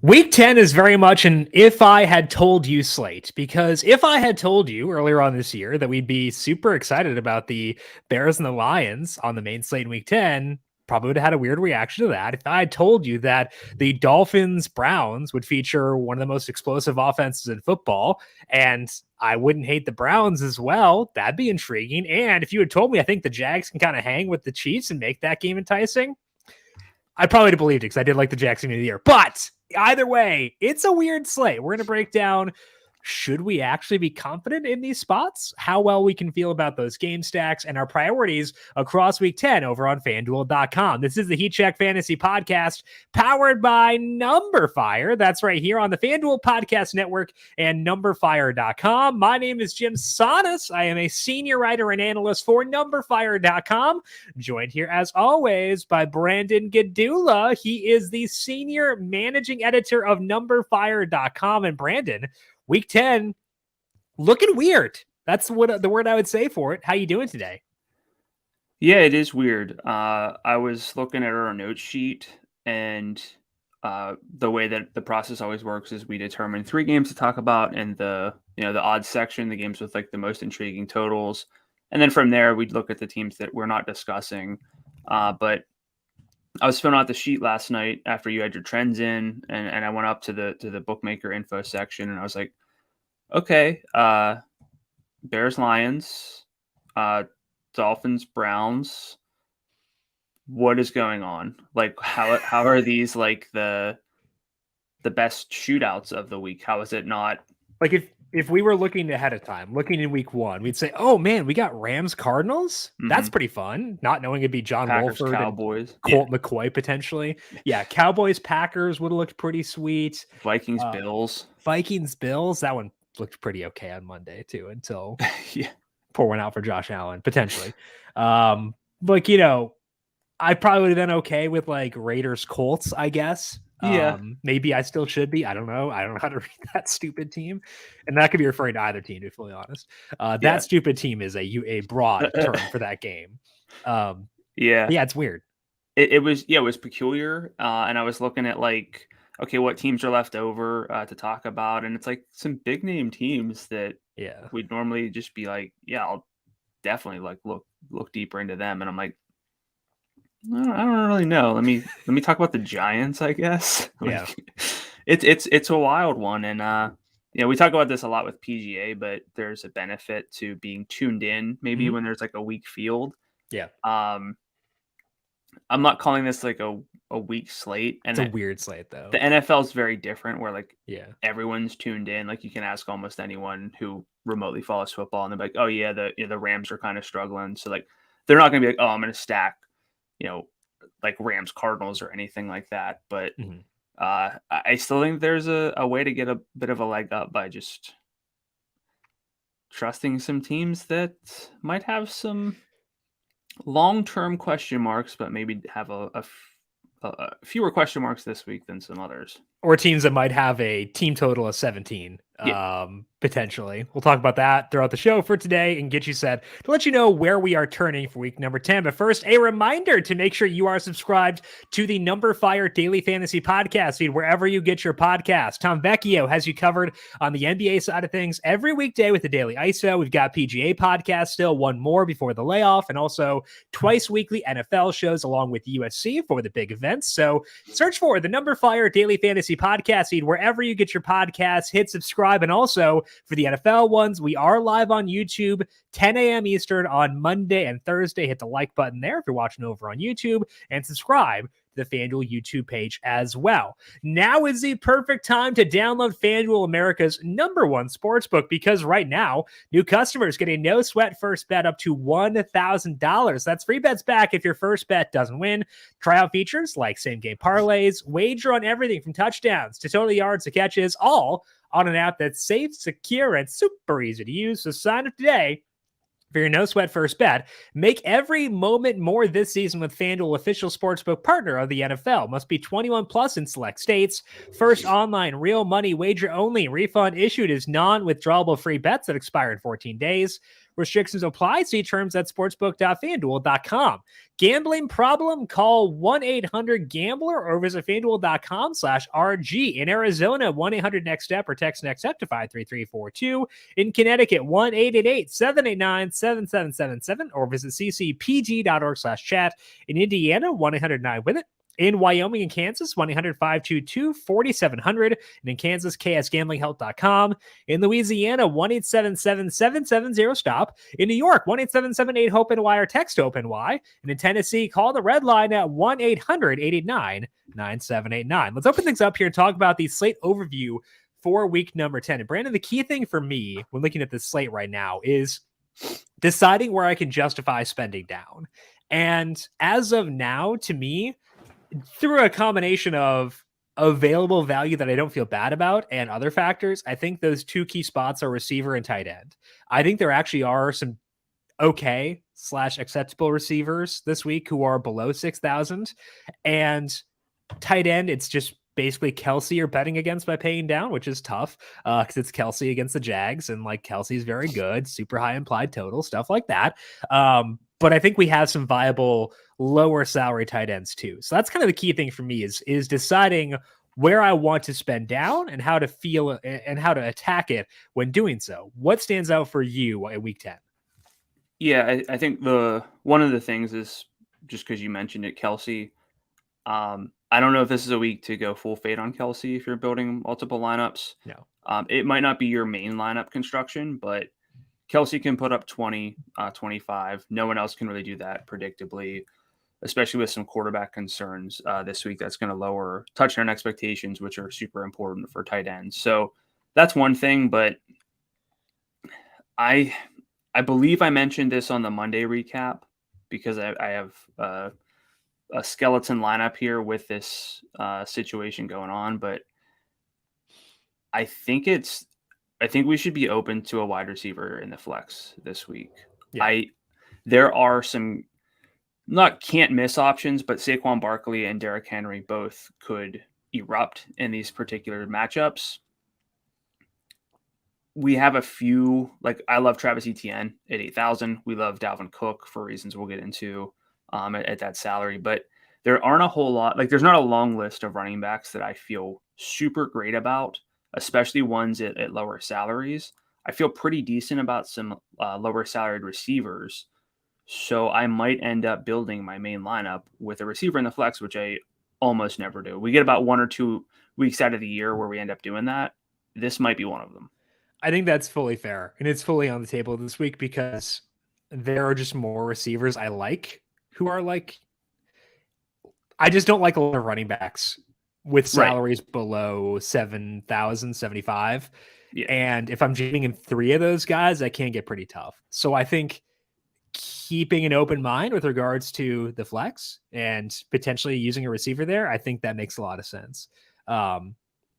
Week 10 is very much an if I had told you slate, because if I had told you earlier on this year that we'd be super excited about the Bears and the Lions on the main slate in week 10, probably would have had a weird reaction to that. If I had told you that the Dolphins Browns would feature one of the most explosive offenses in football, and I wouldn't hate the Browns as well, that'd be intriguing. And if you had told me I think the Jags can kind of hang with the Chiefs and make that game enticing, I probably would have believed it because I did like the Jags team of the year. But either way, it's a weird slate. We're going to break down, should we actually be confident in these spots, how well we can feel about those game stacks, and our priorities across week 10 over on FanDuel.com. This is the Heat Check Fantasy Podcast powered by numberFire. That's right here on the FanDuel Podcast Network and numberFire.com. My name is Jim Sanas. I am a senior writer and analyst for numberFire.com. Joined here, as always, by Brandon Gadula. He is the senior managing editor of numberFire.com. And Brandon, Week 10, looking weird. That's what the word I would say for it. How you doing today? Yeah, it is weird. I was looking at our note sheet, and the way that the process always works is we determine 3 games to talk about in the odds section, the games with like the most intriguing totals, and then from there we'd look at the teams that we're not discussing. But I was filling out the sheet last night after you had your trends in, and I went up to the bookmaker info section, and I was like, okay, Bears, Lions, Dolphins, Browns. What is going on? Like, how are these like the best shootouts of the week? How is it not? Like if we were looking ahead of time, looking in week 1, we'd say, oh man, we got Rams-Cardinals. Mm-hmm. That's pretty fun. Not knowing it'd be John Wolford, Packers-Cowboys, Colt McCoy potentially. Yeah, Cowboys-Packers would have looked pretty sweet. Vikings-Bills. Vikings-Bills. That one looked pretty okay on Monday too, until pour one out for Josh Allen potentially. Like, I probably would have been okay with like Raiders-Colts, I guess. Yeah, maybe I still should be. I don't know. I don't know how to read that stupid team, and that could be referring to either team, to be fully honest. That stupid team is a broad term for that game. It's weird. It was peculiar, and I was looking at like, okay, what teams are left over to talk about, and it's like some big name teams that we'd normally just be like, I'll definitely like look deeper into them, and I'm like, I don't really know. Let me talk about the Giants, I guess. Yeah, it's a wild one, and we talk about this a lot with PGA, but there's a benefit to being tuned in. Maybe when there's like a weak field. Yeah. I'm not calling this like a weak slate, and it's a weird slate though. The NFL is very different, where like everyone's tuned in. Like you can ask almost anyone who remotely follows football, and they're like, oh yeah, the Rams are kind of struggling, so like they're not going to be like, oh, I'm going to stack, like Rams-Cardinals or anything like that. But I still think there's a way to get a bit of a leg up by just trusting some teams that might have some long-term question marks, but maybe have a fewer question marks this week than some others. Or teams that might have a team total of 17, potentially. We'll talk about that throughout the show for today and get you set to let you know where we are turning for week number 10. But first, a reminder to make sure you are subscribed to the numberFire Daily Fantasy Podcast feed, wherever you get your podcast. Tom Vecchio has you covered on the NBA side of things every weekday with the Daily ISO. We've got PGA podcast still, one more before the layoff, and also twice weekly NFL shows along with USC for the big events. So search for the numberFire Daily Fantasy Podcast feed wherever you get your podcasts. Hit subscribe, and also for the NFL ones, we are live on YouTube 10 a.m. Eastern on Monday and Thursday. Hit the like button there if you're watching over on YouTube, and subscribe to the FanDuel YouTube page as well. Now is the perfect time to download FanDuel, America's #1 sportsbook, because right now new customers get a no sweat first bet up to $1,000. That's free bets back if your first bet doesn't win. Try out features like same game parlays, wager on everything from touchdowns to total yards to catches, all on an app that's safe, secure, and super easy to use. So sign up today for your no sweat first bet. Make every moment more this season with FanDuel, official sportsbook partner of the NFL. Must be 21 plus in select states. First online real money wager only. Refund issued as non-withdrawable free bets that expire in 14 days. Restrictions apply. See terms at sportsbook.fanduel.com. Gambling problem? Call 1-800-GAMBLER or visit fanduel.com/RG. In Arizona, 1-800-NEXT-STEP or text NEXT STEP to 53342. In Connecticut, 1-888-789-7777 or visit ccpg.org/chat. In Indiana, 1-800-9-WITH-IT. In Wyoming and Kansas, 1-800-522-4700. And in Kansas, ksgamblinghelp.com. In Louisiana, 1-877-770-STOP. In New York, 1-877-8-HOPE-NY or text HOPE-NY. And in Tennessee, call the red line at 1-800-889-9789. Let's open things up here and talk about the slate overview for week number 10. And Brandon, the key thing for me when looking at this slate right now is deciding where I can justify spending down. And as of now, to me, through a combination of available value that I don't feel bad about and other factors, I think those two key spots are receiver and tight end. I think there actually are some okay/acceptable receivers this week who are below 6,000, and tight end, it's just basically Kelsey you're betting against by paying down, which is tough because it's Kelsey against the Jags, and like Kelsey's very good, super high implied total, stuff like that. But I think we have some viable lower salary tight ends too. So that's kind of the key thing for me is deciding where I want to spend down and how to feel and how to attack it when doing so. What stands out for you at week 10? Yeah, I think one of the things is just because you mentioned it, Kelsey. I don't know if this is a week to go full fade on Kelsey if you're building multiple lineups. No. It might not be your main lineup construction, but Kelsey can put up 20, 25. No one else can really do that predictably, especially with some quarterback concerns this week. That's going to lower touchdown expectations, which are super important for tight ends. So that's one thing, but I believe I mentioned this on the Monday recap because I have a skeleton lineup here with this situation going on, but I think we should be open to a wide receiver in the flex this week. Yeah. There are some not can't miss options, but Saquon Barkley and Derrick Henry both could erupt in these particular matchups. We have a few, like I love Travis Etienne at 8,000. We love Dalvin Cook for reasons we'll get into at that salary, but there aren't a whole lot, like there's not a long list of running backs that I feel super great about, especially ones at lower salaries. I feel pretty decent about some lower salaried receivers. So I might end up building my main lineup with a receiver in the flex, which I almost never do. We get about 1 or 2 weeks out of the year where we end up doing that. This might be one of them. I think that's fully fair. And it's fully on the table this week because there are just more receivers I like who are like, I just don't like a lot of running backs with salaries below 7,075. Yeah. And if I'm jamming in 3 of those guys, that can get pretty tough. So I think keeping an open mind with regards to the flex and potentially using a receiver there, I think that makes a lot of sense. I'm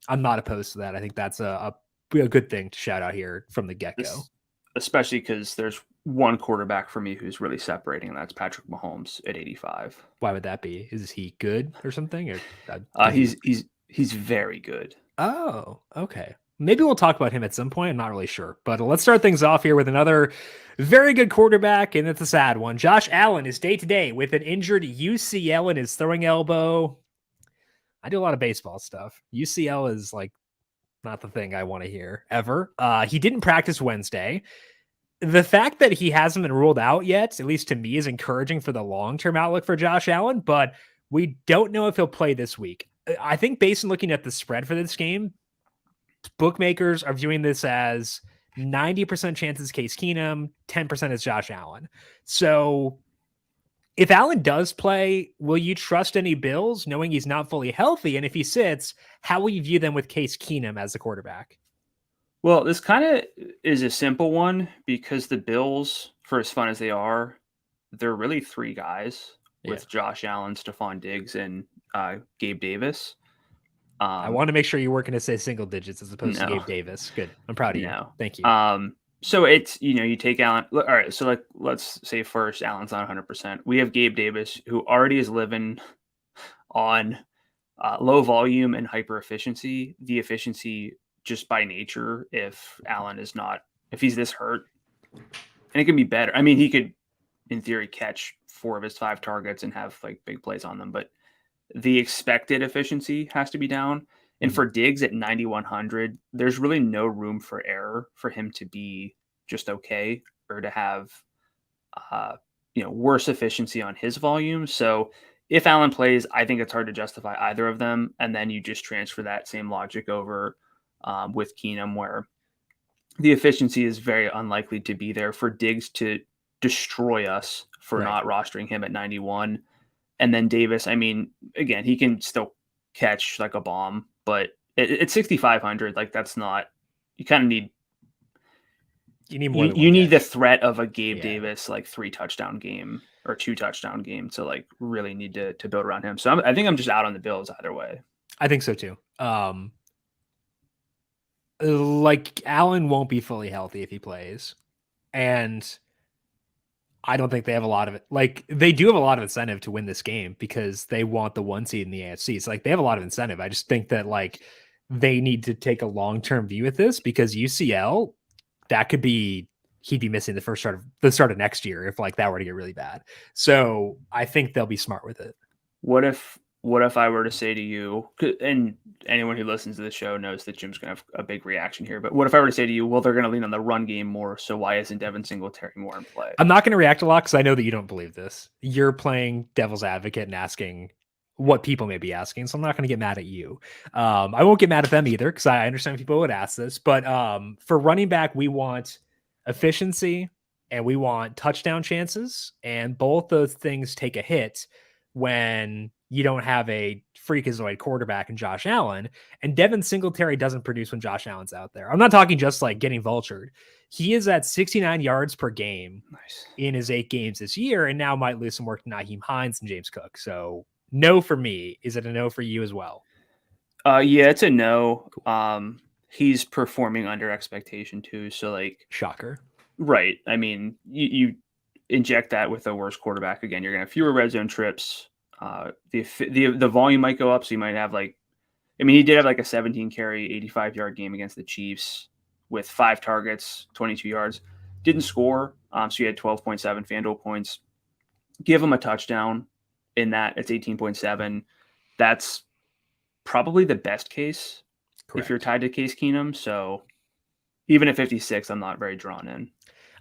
not opposed to that. I think that's a good thing to shout out here from the get-go. Especially because there's one quarterback for me who's really separating, and that's Patrick Mahomes at 85. Why would that be? Is he good or something? Or he's very good. Oh, okay. Maybe we'll talk about him at some point. I'm not really sure. But let's start things off here with another very good quarterback, and it's a sad one. Josh Allen is day-to-day with an injured UCL in his throwing elbow. I do a lot of baseball stuff. UCL is like not the thing I want to hear ever. He didn't practice Wednesday. The fact that he hasn't been ruled out yet, at least to me, is encouraging for the long-term outlook for Josh Allen, but we don't know if he'll play this week. I think based on looking at the spread for this game, bookmakers are viewing this as 90% chances Case Keenum, 10% is Josh Allen. So if Allen does play, will you trust any Bills knowing he's not fully healthy? And if he sits, how will you view them with Case Keenum as the quarterback? Well, this kind of is a simple one because the Bills, for as fun as they are, they're really 3 guys with Josh Allen, Stephon Diggs, and Gabe Davis. I want to make sure you're working to say single digits as opposed to Gabe Davis. Good. I'm proud of you. Thank you. So it's, you take Allen. All right. So let's say first, Allen's not 100%. We have Gabe Davis, who already is living on low volume and hyper efficiency. The efficiency just by nature, if Allen is not, if he's this hurt, and it can be better. I mean, he could, in theory, catch 4 of his 5 targets and have like big plays on them, but the expected efficiency has to be down. And for Diggs at 9,100, there's really no room for error for him to be just okay or to have, worse efficiency on his volume. So if Allen plays, I think it's hard to justify either of them. And then you just transfer that same logic over with Keenum, where the efficiency is very unlikely to be there for Diggs to destroy us for not rostering him at 91. And then Davis, I mean, again, he can still catch like a bomb, but at 6,500, like that's not, you kind of need, you need more. You need the threat of a Gabe Davis, like 3 touchdown game or 2 touchdown game to like really need to build around him. So I think I'm just out on the Bills either way. I think so too. Like Allen won't be fully healthy if he plays, and I don't think they have a lot of it. Like they do have a lot of incentive to win this game because they want the 1 seed in the AFC. So like they have a lot of incentive. I just think that like they need to take a long-term view at this because UCL, that could be, he'd be missing the start of next year if like that were to get really bad. So I think they'll be smart with it. What if I were to say to you, and anyone who listens to the show knows that Jim's going to have a big reaction here, but what if I were to say to you, well, they're going to lean on the run game more, so why isn't Devin Singletary more in play? I'm not going to react a lot because I know that you don't believe this. You're playing devil's advocate and asking what people may be asking, so I'm not going to get mad at you. I won't get mad at them either because I understand people would ask this, but for running back, we want efficiency and we want touchdown chances, and both those things take a hit when you don't have a freakazoid quarterback in Josh Allen, and Devin Singletary doesn't produce when Josh Allen's out there. I'm not talking just like getting vultured. He is at 69 yards per game in his 8 games this year, and now might lose some work to Nyheim Hines and James Cook. So no for me. Is it a no for you as well? Yeah, it's a no. Cool. He's performing under expectation too. So like, shocker. Right. I mean, you inject that with a worse quarterback again, you're going to have fewer red zone trips. The volume might go up. So you might have like, I mean, he did have like a 17 carry, 85-yard game against the Chiefs with 5 targets, 22 yards, didn't score. So he had 12.7 FanDuel points. Give him a touchdown in that. It's 18.7. That's probably the best case. Correct. If you're tied to Case Keenum. So even at 56, I'm not very drawn in.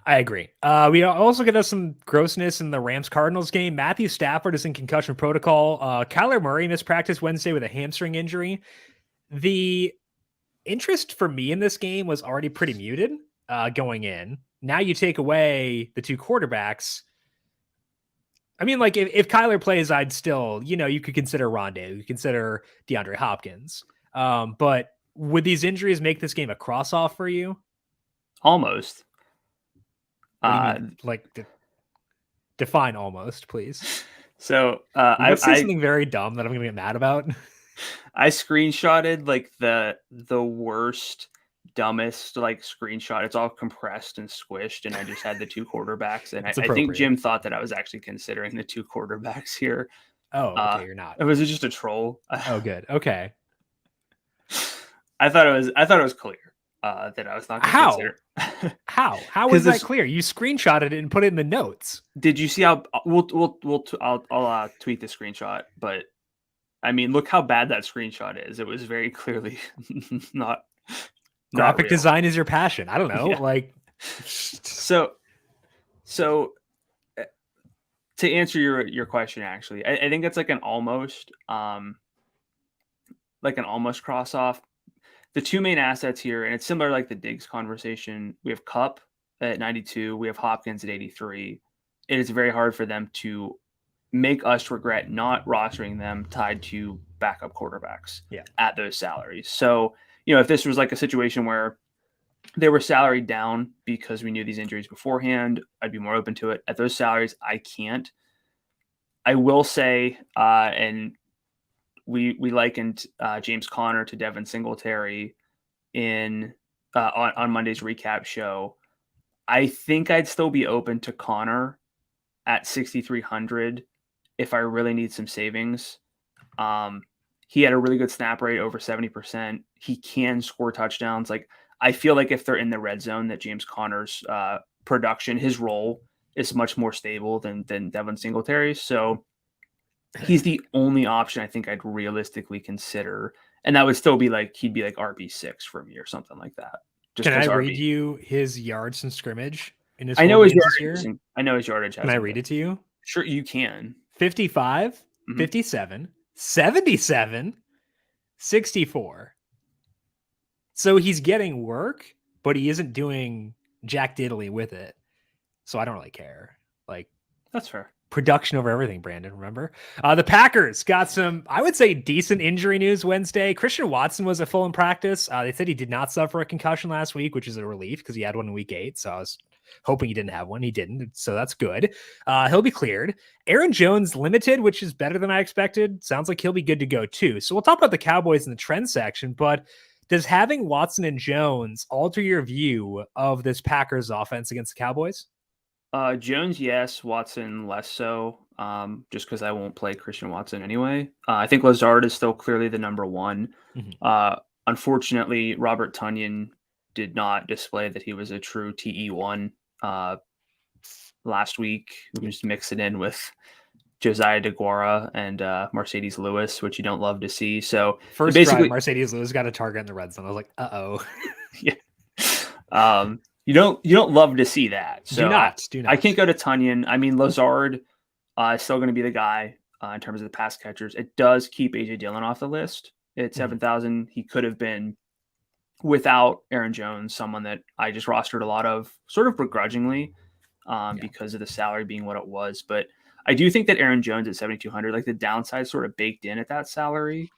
I agree. We also get us some grossness in the Rams-Cardinals game. Matthew Stafford is in concussion protocol. Kyler Murray missed practice Wednesday with a hamstring injury. The interest for me in this game was already pretty muted going in. Now you take away the 2 quarterbacks. I mean, like if Kyler plays, I'd still, you could consider Rondé, you could consider DeAndre Hopkins. But would these injuries make this game a cross-off for you? Almost. What do you mean? Like, define almost, please. So I say something very dumb that I'm going to get mad about. I screenshotted like the worst, dumbest like screenshot. It's all compressed and squished, and I just had the 2 quarterbacks. And I think Jim thought that I was actually considering the 2 quarterbacks here. Oh, okay, you're not. It was just a troll. Oh, good. Okay. I thought it was clear that I was not going to consider. How is that clear? You screenshotted it and put it in the notes. Did you see how I'll tweet the screenshot, but I mean, look how bad that screenshot is. It was very clearly not graphic real. Design is your passion. I don't know. Yeah. Like, so to answer your question, actually, I think it's like an almost cross off. The 2 main assets here, and it's similar like the Diggs conversation. We have Kupp at 92. We have Hopkins at 83. It is very hard for them to make us regret not rostering them tied to backup quarterbacks at those salaries. So, if this was like a situation where they were salaried down because we knew these injuries beforehand, I'd be more open to it. At those salaries, I can't. I will say, and we likened James Conner to Devin Singletary in on Monday's recap show. I think I'd still be open to Conner at 6,300 if I really need some savings. He had a really good snap rate, over 70%. He can score touchdowns. Like, I feel like if they're in the red zone, that James Conner's production, his role is much more stable than Devin Singletary. So he's the only option I think I'd realistically consider. And that would still be like, he'd be like RB6 for me or something like that. Just can I read you his yards in scrimmage in his I know his yardage this year? I know his yardage. Can I read it to you? Sure, you can. 55, 57, 77, 64. So he's getting work, but he isn't doing jack diddly with it. So I don't really care. Like, that's fair. Production over everything, Brandon, remember? The Packers got some, I would say, decent injury news Wednesday. Christian Watson was at full in practice. They said he did not suffer a concussion last week, which is a relief because he had one in week 8. So I was hoping he didn't have one. He didn't. So that's good. He'll be cleared. Aaron Jones limited, which is better than I expected. Sounds like he'll be good to go too. So we'll talk about the Cowboys in the trend section, but does having Watson and Jones alter your view of this Packers offense against the Cowboys? Jones, yes. Watson, less so. Just because I won't play Christian Watson anyway. I think Lazard is still clearly the number one. Unfortunately, Robert Tonyan did not display that he was a true TE1 last week. We just mix it in with Josiah DeGuara and Mercedes Lewis, which you don't love to see. So first basically, Mercedes Lewis got a target in the red zone. I was like, uh-oh. Yeah. You don't love to see that. So do not. I can't go to Tonyan. I mean, Lazard is still going to be the guy in terms of the pass catchers. It does keep AJ Dillon off the list at 7,000. He could have been, without Aaron Jones, someone that I just rostered a lot of sort of begrudgingly because of the salary being what it was. But I do think that Aaron Jones at 7,200, like the downside sort of baked in at that salary.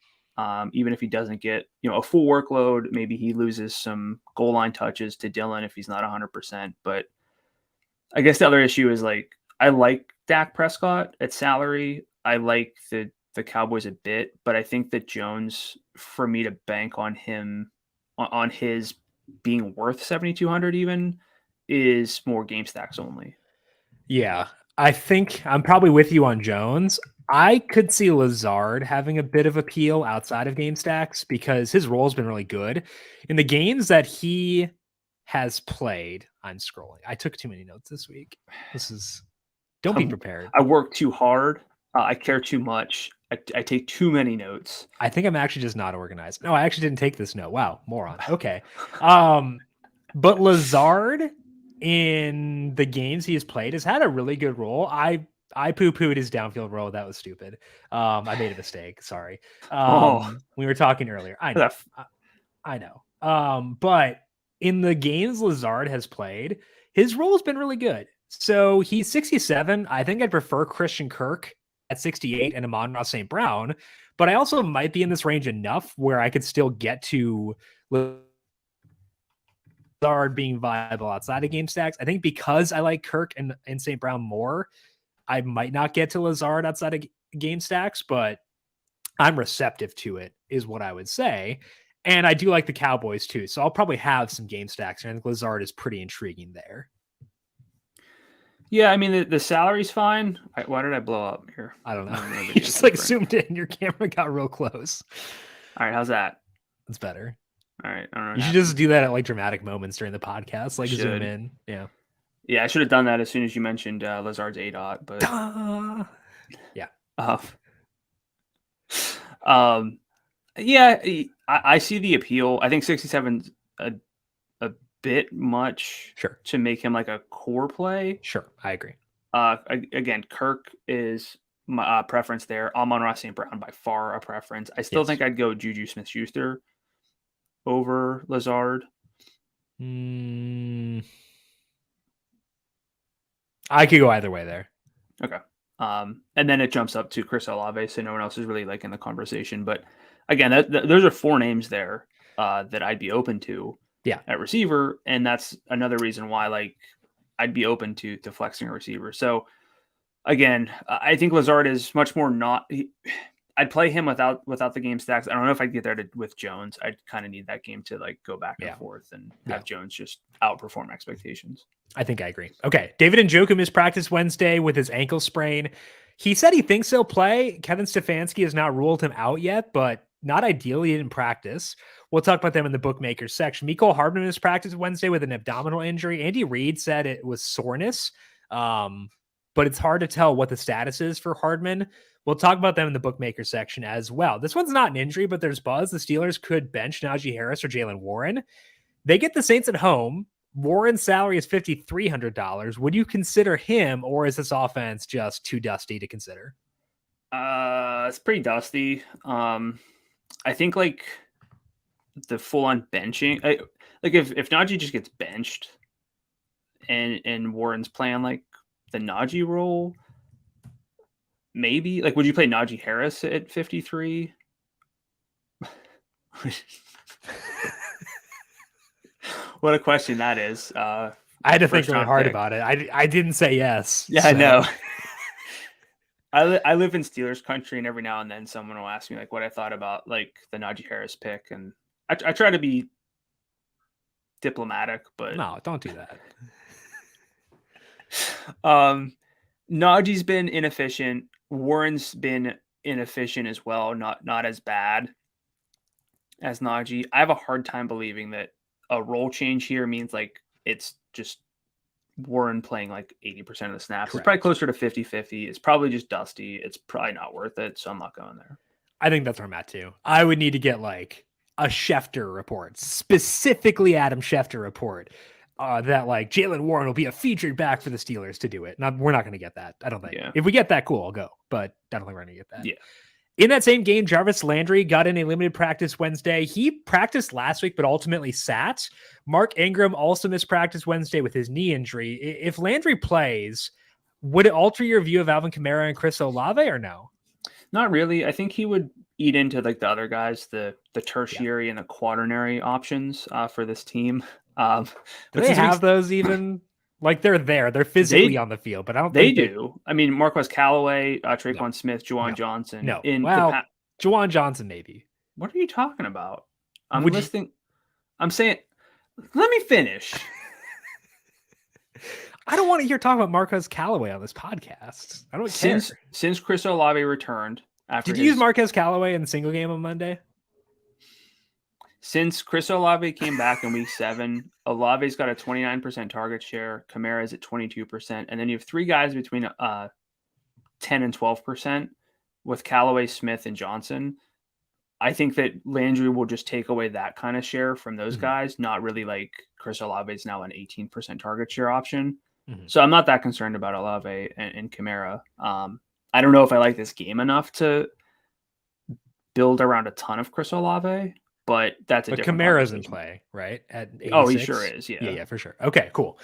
Even if he doesn't get, a full workload, maybe he loses some goal line touches to Dillon if he's not 100%. But I guess the other issue is like, I like Dak Prescott at salary. I like the Cowboys a bit, but I think that Jones, for me to bank on him, on his being worth 7,200 even, is more game stacks only. Yeah, I think I'm probably with you on Jones. I could see Lazard having a bit of appeal outside of game stacks because his role has been really good. In the games that he has played, I'm scrolling. I took too many notes this week. Don't be prepared. I work too hard. I care too much. I take too many notes. I think I'm actually just not organized. No, I actually didn't take this note. Wow, moron. Okay. But Lazard in the games he has played has had a really good role. I poo-pooed his downfield role. That was stupid. I made a mistake. Sorry. We were talking earlier. I know. But in the games Lazard has played, his role has been really good. So he's 67. I think I'd prefer Christian Kirk at 68 and Amon-Ra St. Brown, but I also might be in this range enough where I could still get to Lazard being viable outside of game stacks. I think because I like Kirk and St. Brown more, I might not get to Lazard outside of game stacks, but I'm receptive to it, is what I would say. And I do like the Cowboys too. So I'll probably have some game stacks. And I think Lazard is pretty intriguing there. Yeah, I mean, the salary's fine. Why did I blow up here? I don't know. You just like zoomed in. Your camera got real close. All right, how's that? That's better. All right. I don't know. You should just do that at like dramatic moments during the podcast. Like zoom in. Yeah. Yeah, I should have done that as soon as you mentioned Lazard's ADOT, but yeah. Yeah, I see the appeal. I think 67's a bit much to make him like a core play. Sure, I agree. Again, Kirk is my preference there. Amon-Ra St. Brown by far a preference. I still think I'd go Juju Smith-Schuster over Lazard. I could go either way there. Okay. And then it jumps up to Chris Olave, so no one else is really like in the conversation. But again, those are 4 names there that I'd be open to at receiver. And that's another reason why like I'd be open to flexing a receiver. So again, I think Lazard is much more I'd play him without the game stacks. I don't know if I'd get there with Jones. I'd kind of need that game to like go back and forth and have Jones just outperform expectations. I think I agree. Okay. David Njoku missed practice Wednesday with his ankle sprain. He said he thinks he'll play. Kevin Stefanski has not ruled him out yet, but Not ideal. He didn't practice. We'll talk about them in the bookmakers section. Mecole Hardman was practiced Wednesday with an abdominal injury. Andy Reid said it was soreness, but it's hard to tell what the status is for Hardman. We'll talk about them in the bookmakers section as well. This one's not an injury, but there's buzz. The Steelers could bench Najee Harris or Jaylen Warren. They get the Saints at home. Warren's salary is $5,300. Would you consider him, or is this offense just too dusty to consider? It's pretty dusty. I think like the full-on benching, like if Najee just gets benched and Warren's playing like the Najee role, maybe. Like, would you play Najee Harris at 53? What a question that is. I had to think really hard about it. I didn't say yes. Yeah, so. I know. I live in Steelers country, and every now and then someone will ask me like what I thought about like the Najee Harris pick, and I try to be diplomatic, but no, don't do that. Najee's been inefficient. Warren's been inefficient as well, not as bad as Najee. I have a hard time believing that a role change here means like it's just Warren playing like 80% of the snaps. Correct. It's probably closer to 50-50. It's probably just dusty. It's probably not worth it, so I'm not going there. I think that's where I'm at too. I would need to get like a Schefter report, specifically Adam Schefter report, that like Jaylen Warren will be a featured back for the Steelers to do it. We're not going to get that. I don't think. Yeah. If we get that, cool, I'll go. But I don't think we're going to get that. Yeah. In that same game, Jarvis Landry got in a limited practice Wednesday. He practiced last week, but ultimately sat. Mark Ingram also missed practice Wednesday with his knee injury. If Landry plays, would it alter your view of Alvin Kamara and Chris Olave or no? Not really. I think he would eat into like the other guys, the tertiary and the quaternary options for this team. Do they have those even? Like they're there. They're physically on the field, but I don't think they do. I mean, Marquez Callaway, Traquan Smith, Juwan Johnson. No. Juwan Johnson, maybe. What are you talking about? I'm listening. I'm saying, let me finish. I don't want to hear talk about Marquez Callaway on this podcast. I don't care. Since Chris Olave returned. Did you use Marquez Callaway in the single game on Monday? Since Chris Olave came back in week 7, Olave's got a 29% target share. Kamara's at 22%. And then you have 3 guys between 10 and 12% with Callaway, Smith, and Johnson. I think that Landry will just take away that kind of share from those guys, not really like Chris Olave's now an 18% target share option. So I'm not that concerned about Olave and Kamara. I don't know if I like this game enough to build around a ton of Chris Olave. But that's a different Kamara's in play, right? At 86? Oh, he sure is. Yeah, for sure. Okay, cool.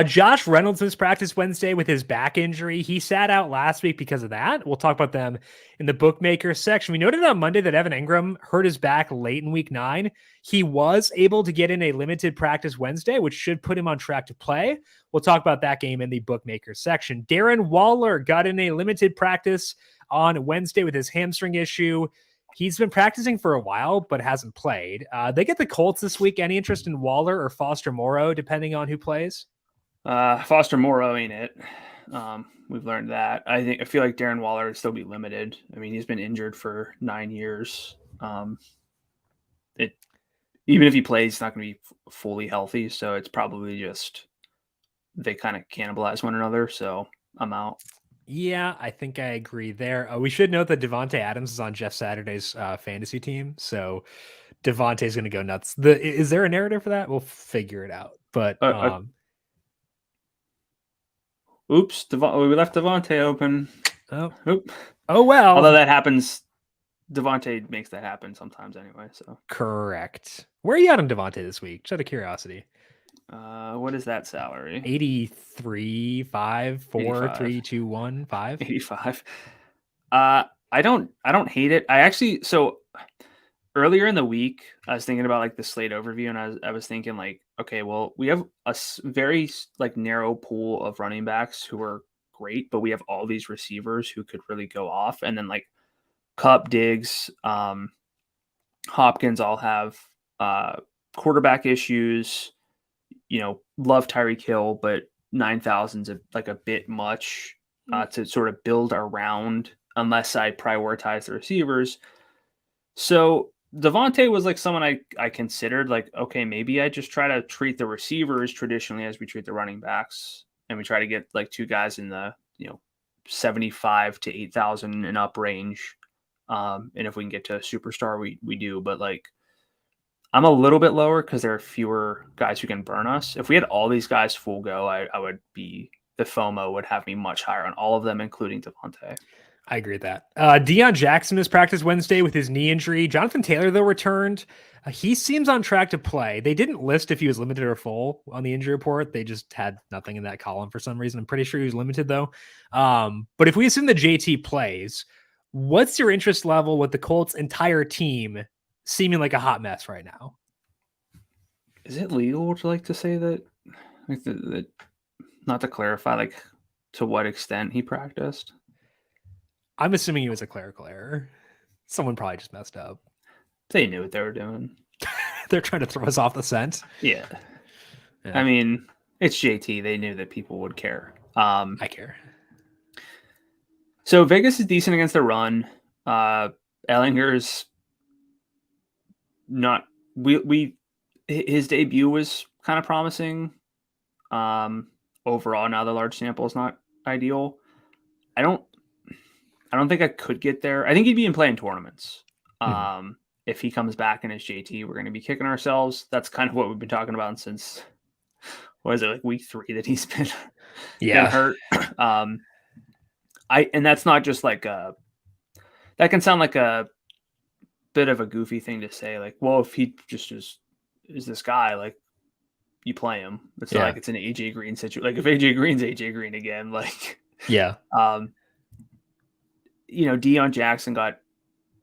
Josh Reynolds missed practice Wednesday with his back injury. He sat out last week because of that. We'll talk about them in the bookmaker section. We noted on Monday that Evan Ingram hurt his back late in week 9. He was able to get in a limited practice Wednesday, which should put him on track to play. We'll talk about that game in the bookmaker section. Darren Waller got in a limited practice on Wednesday with his hamstring issue. He's been practicing for a while, but hasn't played. They get the Colts this week. Any interest in Waller or Foster Moreau, depending on who plays? Foster Moreau ain't it. We've learned that. I feel like Darren Waller would still be limited. I mean, he's been injured for 9 years. Even if he plays, he's not going to be fully healthy. So it's probably just they kind of cannibalize one another. So I'm out. Yeah, I think I agree there. We should note that Devontae Adams is on Jeff Saturday's fantasy team, so Devontae's going to go nuts. Is there a narrative for that? We'll figure it out. But oops, we left Devontae open. Oh well. Although that happens, Devontae makes that happen sometimes anyway. So correct. Where are you at on Devontae this week? Just out of curiosity. What is that salary? 83, 5, 4, 85. 3, 2, 1, 5. 85. I don't hate it. So earlier in the week, I was thinking about like the slate overview, and I was thinking like, okay, well, we have a very like narrow pool of running backs who are great, but we have all these receivers who could really go off, and then like Kupp, Diggs, Hopkins all have quarterback issues. Love Tyreek Hill, but 9,000's like a bit much to sort of build around unless I prioritize the receivers. So Devontae was like someone I considered like, okay, maybe I just try to treat the receivers traditionally as we treat the running backs, and we try to get like two guys in the 75 to 8,000 and up range. And if we can get to a superstar, we do. But like, I'm a little bit lower because there are fewer guys who can burn us. If we had all these guys full go, I would be the FOMO would have me much higher on all of them, including Devontae. I agree with that. Deion Jackson has practiced Wednesday with his knee injury. Jonathan Taylor, though, returned. He seems on track to play. They didn't list if he was limited or full on the injury report. They just had nothing in that column for some reason. I'm pretty sure he was limited, though. But if we assume that JT plays, what's your interest level with the Colts' entire team seeming like a hot mess right now? Is it legal to say that? Like that not to clarify, like to what extent he practiced? I'm assuming it was a clerical error. Someone probably just messed up. They knew what they were doing. They're trying to throw us off the scent. Yeah. I mean, it's JT. They knew that people would care. I care. So Vegas is decent against the run. Ellinger's not. His debut was kind of promising. Overall, now the large sample is not ideal. I don't think I could get there. I think he'd be in play in tournaments. If he comes back and is JT, we're going to be kicking ourselves. That's kind of what we've been talking about since, what is it, like week 3 that he's been hurt. And that's not just like that can sound like a bit of a goofy thing to say. Like, well, if he just is this guy, like you play him. It's not like it's an AJ Green situation. Like if AJ Green's AJ Green again, like Deion Jackson got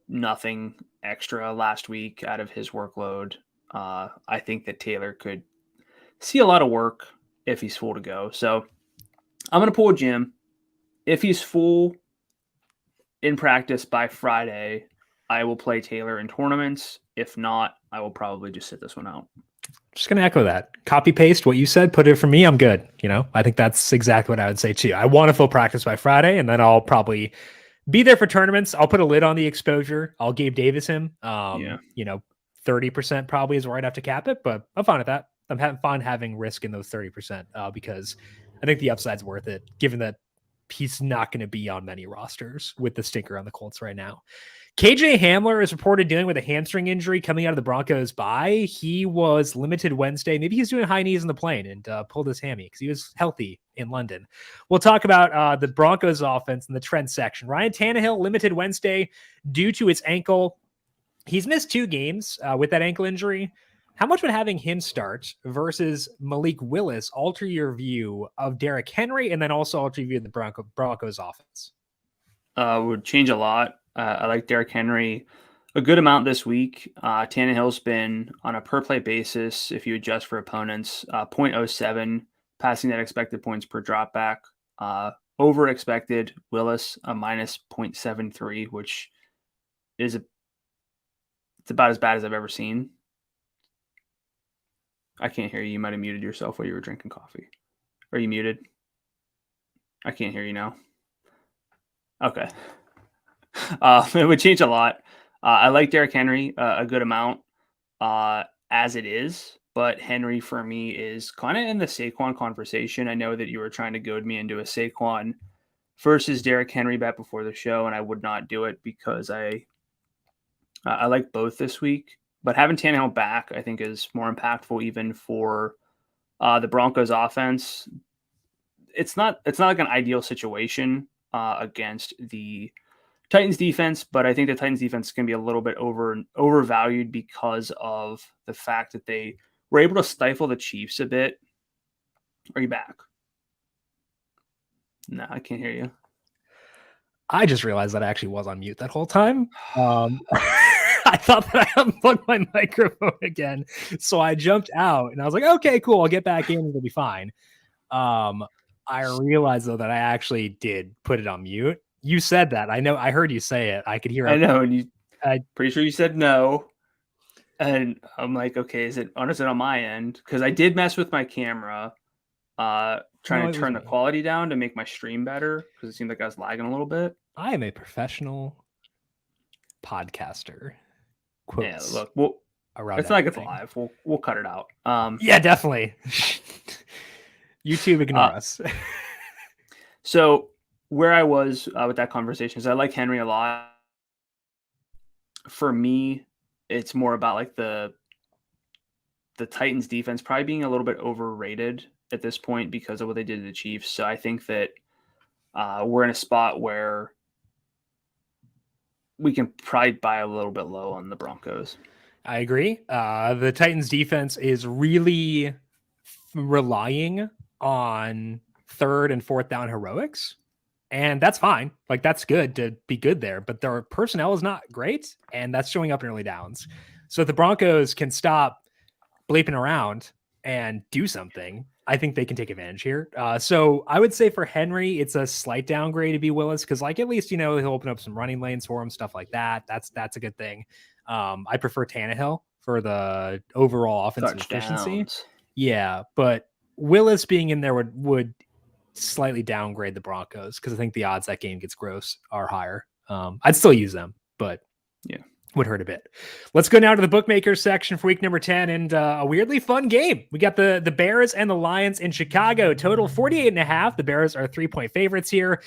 nothing extra last week out of his workload. I think that Taylor could see a lot of work if he's full to go. So I'm going to pull a Jim. If he's full in practice by Friday, I will play Taylor in tournaments. If not, I will probably just sit this one out. Just going to echo that. Copy paste what you said, put it for me. I'm good. I think that's exactly what I would say too. I want a full practice by Friday, and then I'll probably be there for tournaments. I'll put a lid on the exposure. I'll Gabe Davis him. 30% probably is where I'd have to cap it, but I'm fine with that. I'm having fun having risk in those 30% because I think the upside's worth it, given that he's not going to be on many rosters with the stinker on the Colts right now. KJ Hamler is reported dealing with a hamstring injury coming out of the Broncos bye. He was limited Wednesday. Maybe he's doing high knees in the plane and pulled his hammy because he was healthy in London. We'll talk about the Broncos offense in the trend section. Ryan Tannehill limited Wednesday due to his ankle. He's missed 2 games with that ankle injury. How much would having him start versus Malik Willis alter your view of Derrick Henry and then also alter your view of the Broncos offense? Would change a lot. I like Derrick Henry a good amount this week. Tannehill's been on a per play basis, if you adjust for opponents, 0.07 passing net expected points per drop back. Over expected Willis a minus 0.73, which is it's about as bad as I've ever seen. I can't hear you. You might have muted yourself while you were drinking coffee. Are you muted? I can't hear you now. Okay. It would change a lot. I like Derrick Henry a good amount as it is, but Henry for me is kind of in the Saquon conversation. I know that you were trying to goad me into a Saquon versus Derrick Henry bet before the show, and I would not do it because I like both this week. But having Tannehill back, I think, is more impactful even for the Broncos offense. It's not like an ideal situation against the Titans defense, but I think the Titans defense can be a little bit overvalued because of the fact that they were able to stifle the Chiefs a bit. Are you back? No, I can't hear you. I just realized that I actually was on mute that whole time. I thought that I unplugged my microphone again. So I jumped out and I was like, okay, cool. I'll get back in and it'll be fine. I realized though that I actually did put it on mute. You said that. I know. I heard you say it. I could hear it. I know. And I'm pretty sure you said no. And I'm like, okay, is it on my end? Because I did mess with my camera, trying to turn the quality down to make my stream better because it seemed like I was lagging a little bit. I am a professional podcaster. Yeah, quotes look, well, around it's not like it's everything. live. We'll cut it out. Yeah, definitely. YouTube, Uh, ignore us. so where I was with that conversation is I like Henry a lot. For me, it's more about like the Titans defense probably being a little bit overrated at this point because of what they did to the Chiefs. So I think that we're in a spot where we can probably buy a little bit low on the Broncos. I agree. The Titans defense is really relying on third and fourth down heroics. And that's fine. Like, that's good to be good there, but their personnel is not great. And that's showing up in early downs. So if the Broncos can stop bleeping around and do something, I think they can take advantage here. So I would say for Henry, it's a slight downgrade to be Willis because, like, at least, he'll open up some running lanes for him, stuff like that. That's a good thing. I prefer Tannehill for the overall offensive efficiency. Yeah, but Willis being in there would slightly downgrade the Broncos because I think the odds that game gets gross are higher. I'd still use them, but yeah, would hurt a bit. Let's go now to the bookmakers section for week number 10 and a weirdly fun game. We got the Bears and the Lions in Chicago. Total 48.5. The Bears are 3-point favorites here.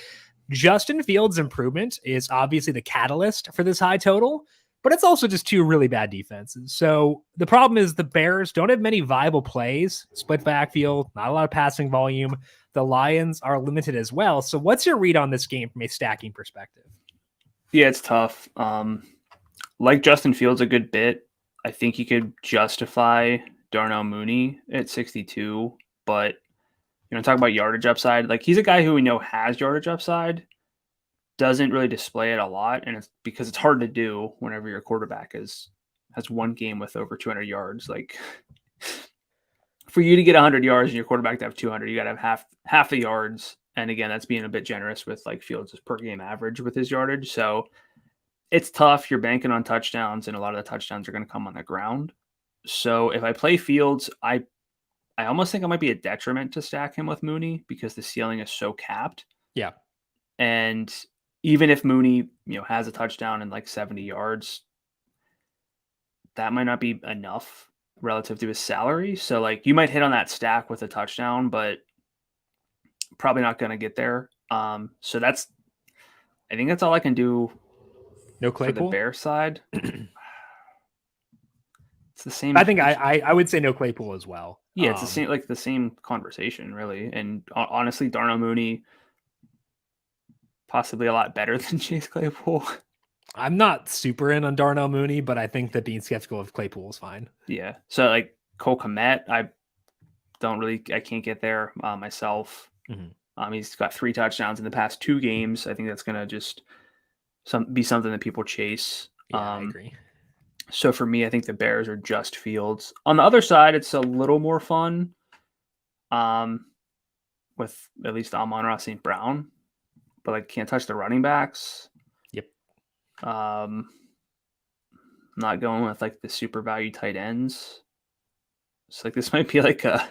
Justin Fields' improvement is obviously the catalyst for this high total, but it's also just two really bad defenses. So the problem is the Bears don't have many viable plays, split backfield, not a lot of passing volume. The Lions are limited as well. So what's your read on this game from a stacking perspective? Yeah, it's tough. Like Justin Fields a good bit. I think you could justify Darnell Mooney at 62, but talk about yardage upside. Like, he's a guy who we know has yardage upside, doesn't really display it a lot, and it's because it's hard to do whenever your quarterback has one game with over 200 yards. Like, for you to get 100 yards and your quarterback to have 200, you got to have half the yards. And again, that's being a bit generous with like Fields' per game average with his yardage. So it's tough. You're banking on touchdowns, and a lot of the touchdowns are going to come on the ground. So if I play Fields, I almost think it might be a detriment to stack him with Mooney because the ceiling is so capped. Yeah. And even if Mooney, has a touchdown and like 70 yards, that might not be enough relative to his salary. So like you might hit on that stack with a touchdown, but probably not going to get there. So I think that's all I can do. No Claypool for the Bear side. It's the same. I think I would say no Claypool as well. Yeah, it's the same conversation really. And honestly, Darnell Mooney possibly a lot better than Chase Claypool. I'm not super in on Darnell Mooney, but I think that being skeptical of Claypool is fine. Yeah. So like Cole Kmet, I can't get there myself. Mm-hmm. He's got 3 touchdowns in the past 2 games. I think that's going to just be something that people chase. Yeah, I agree. So for me, I think the Bears are just Fields. On the other side, it's a little more fun with at least Amon-Ra St. Brown, but like can't touch the running backs. Yep. Not going with like the super value tight ends. So like this might be like a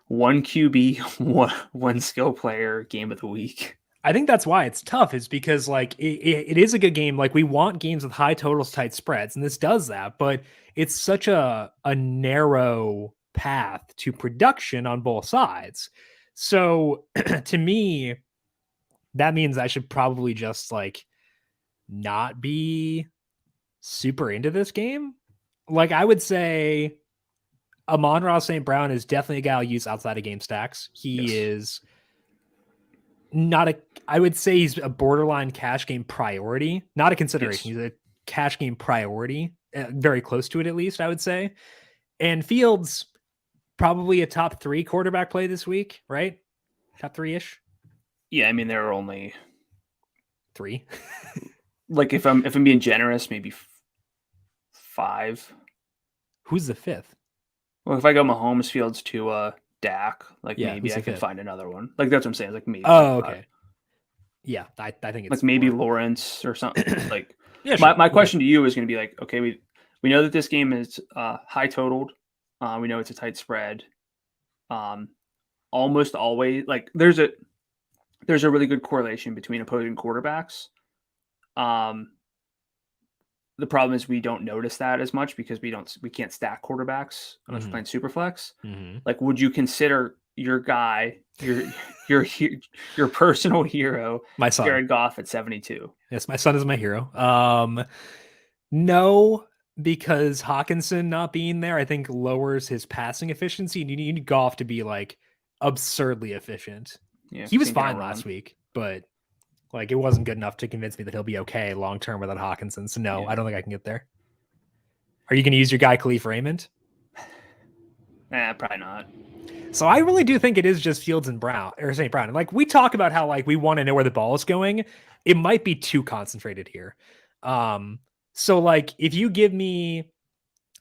1 QB, one skill player game of the week. I think that's why it's tough, is because like it is a good game. Like, we want games with high totals, tight spreads, and this does that, but it's such a narrow path to production on both sides. So to me, that means I should probably just like not be super into this game. Like, I would say Amon-Ra St. Brown is definitely a guy I'll use outside of game stacks. He is I would say he's a borderline cash game priority, not a consideration. Yes. He's a cash game priority, very close to it, at least, I would say. And Fields, probably a top 3 quarterback play this week, right? Top 3-ish. Yeah. I mean, there are only 3. Like if I'm being generous, maybe 5. Who's the 5th? Well, if I go Mahomes, Fields to Dak, like maybe I can find another one. Like that's what I'm saying. Like maybe. Oh, okay. Yeah, I think it's like maybe Lawrence or something. Like yeah, sure. My question to you is going to be like, okay, we know that this game is high totaled. We know it's a tight spread. Almost always, like there's a really good correlation between opposing quarterbacks. the problem is we don't notice that as much because we can't stack quarterbacks unless we're playing Superflex. Like, would you consider your guy, your your personal hero, My son. Jared Goff at 72? Yes, my son is my hero. No, because Hawkinson not being there, I think lowers his passing efficiency. You need Goff to be like absurdly efficient. Yeah, He was fine last week, but like it wasn't good enough to convince me that he'll be okay long term without Hawkinson. So no, I don't think I can get there. Are you going to use your guy Khalif Raymond? Probably not. So I really do think it is just Fields and Brown or St. Brown. And like we talk about how like we want to know where the ball is going. It might be too concentrated here. So like if you give me,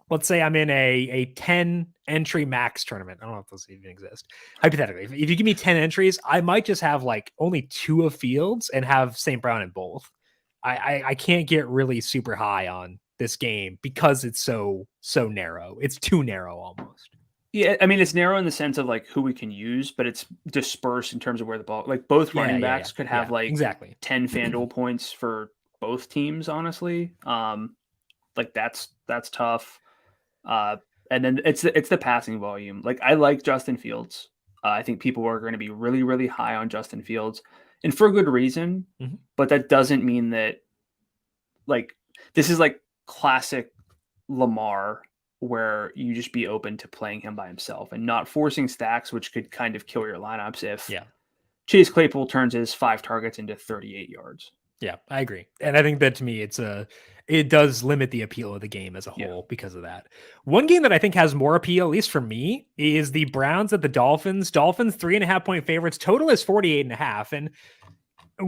let's say I'm in a 10 entry max tournament. I don't know if those even exist. Hypothetically, if you give me 10 entries, I might just have like only 2 of Fields and have St. Brown in both. I can't get really super high on this game because it's so narrow. It's too narrow almost. Yeah, I mean, it's narrow in the sense of like who we can use, but it's dispersed in terms of where the ball, like both running backs could have like exactly 10 FanDuel points for both teams, honestly. Like that's tough. And then it's the passing volume. Like I like Justin Fields. I think people are going to be really, really high on Justin Fields and for good reason, but that doesn't mean that like, this is like classic Lamar where you just be open to playing him by himself and not forcing stacks, which could kind of kill your lineups if Chase Claypool turns his 5 targets into 38 yards. Yeah, I agree. And I think that to me, it does limit the appeal of the game as a whole because of that. One game that I think has more appeal, at least for me, is the Browns at the Dolphins. Dolphins 3.5 point favorites. Total is 48.5. And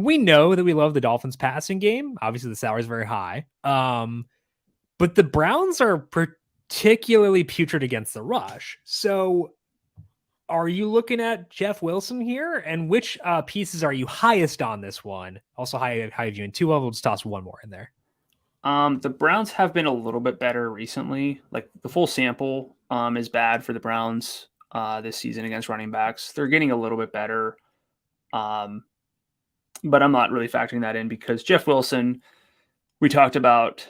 we know that we love the Dolphins passing game. Obviously the salary is very high. But the Browns are particularly putrid against the rush. So are you looking at Jeff Wilson here? And which pieces are you highest on this one? Also, how have you in 2 levels? Just toss one more in there. The Browns have been a little bit better recently. Like the full sample is bad for the Browns this season against running backs. They're getting a little bit better. But I'm not really factoring that in because Jeff Wilson, we talked about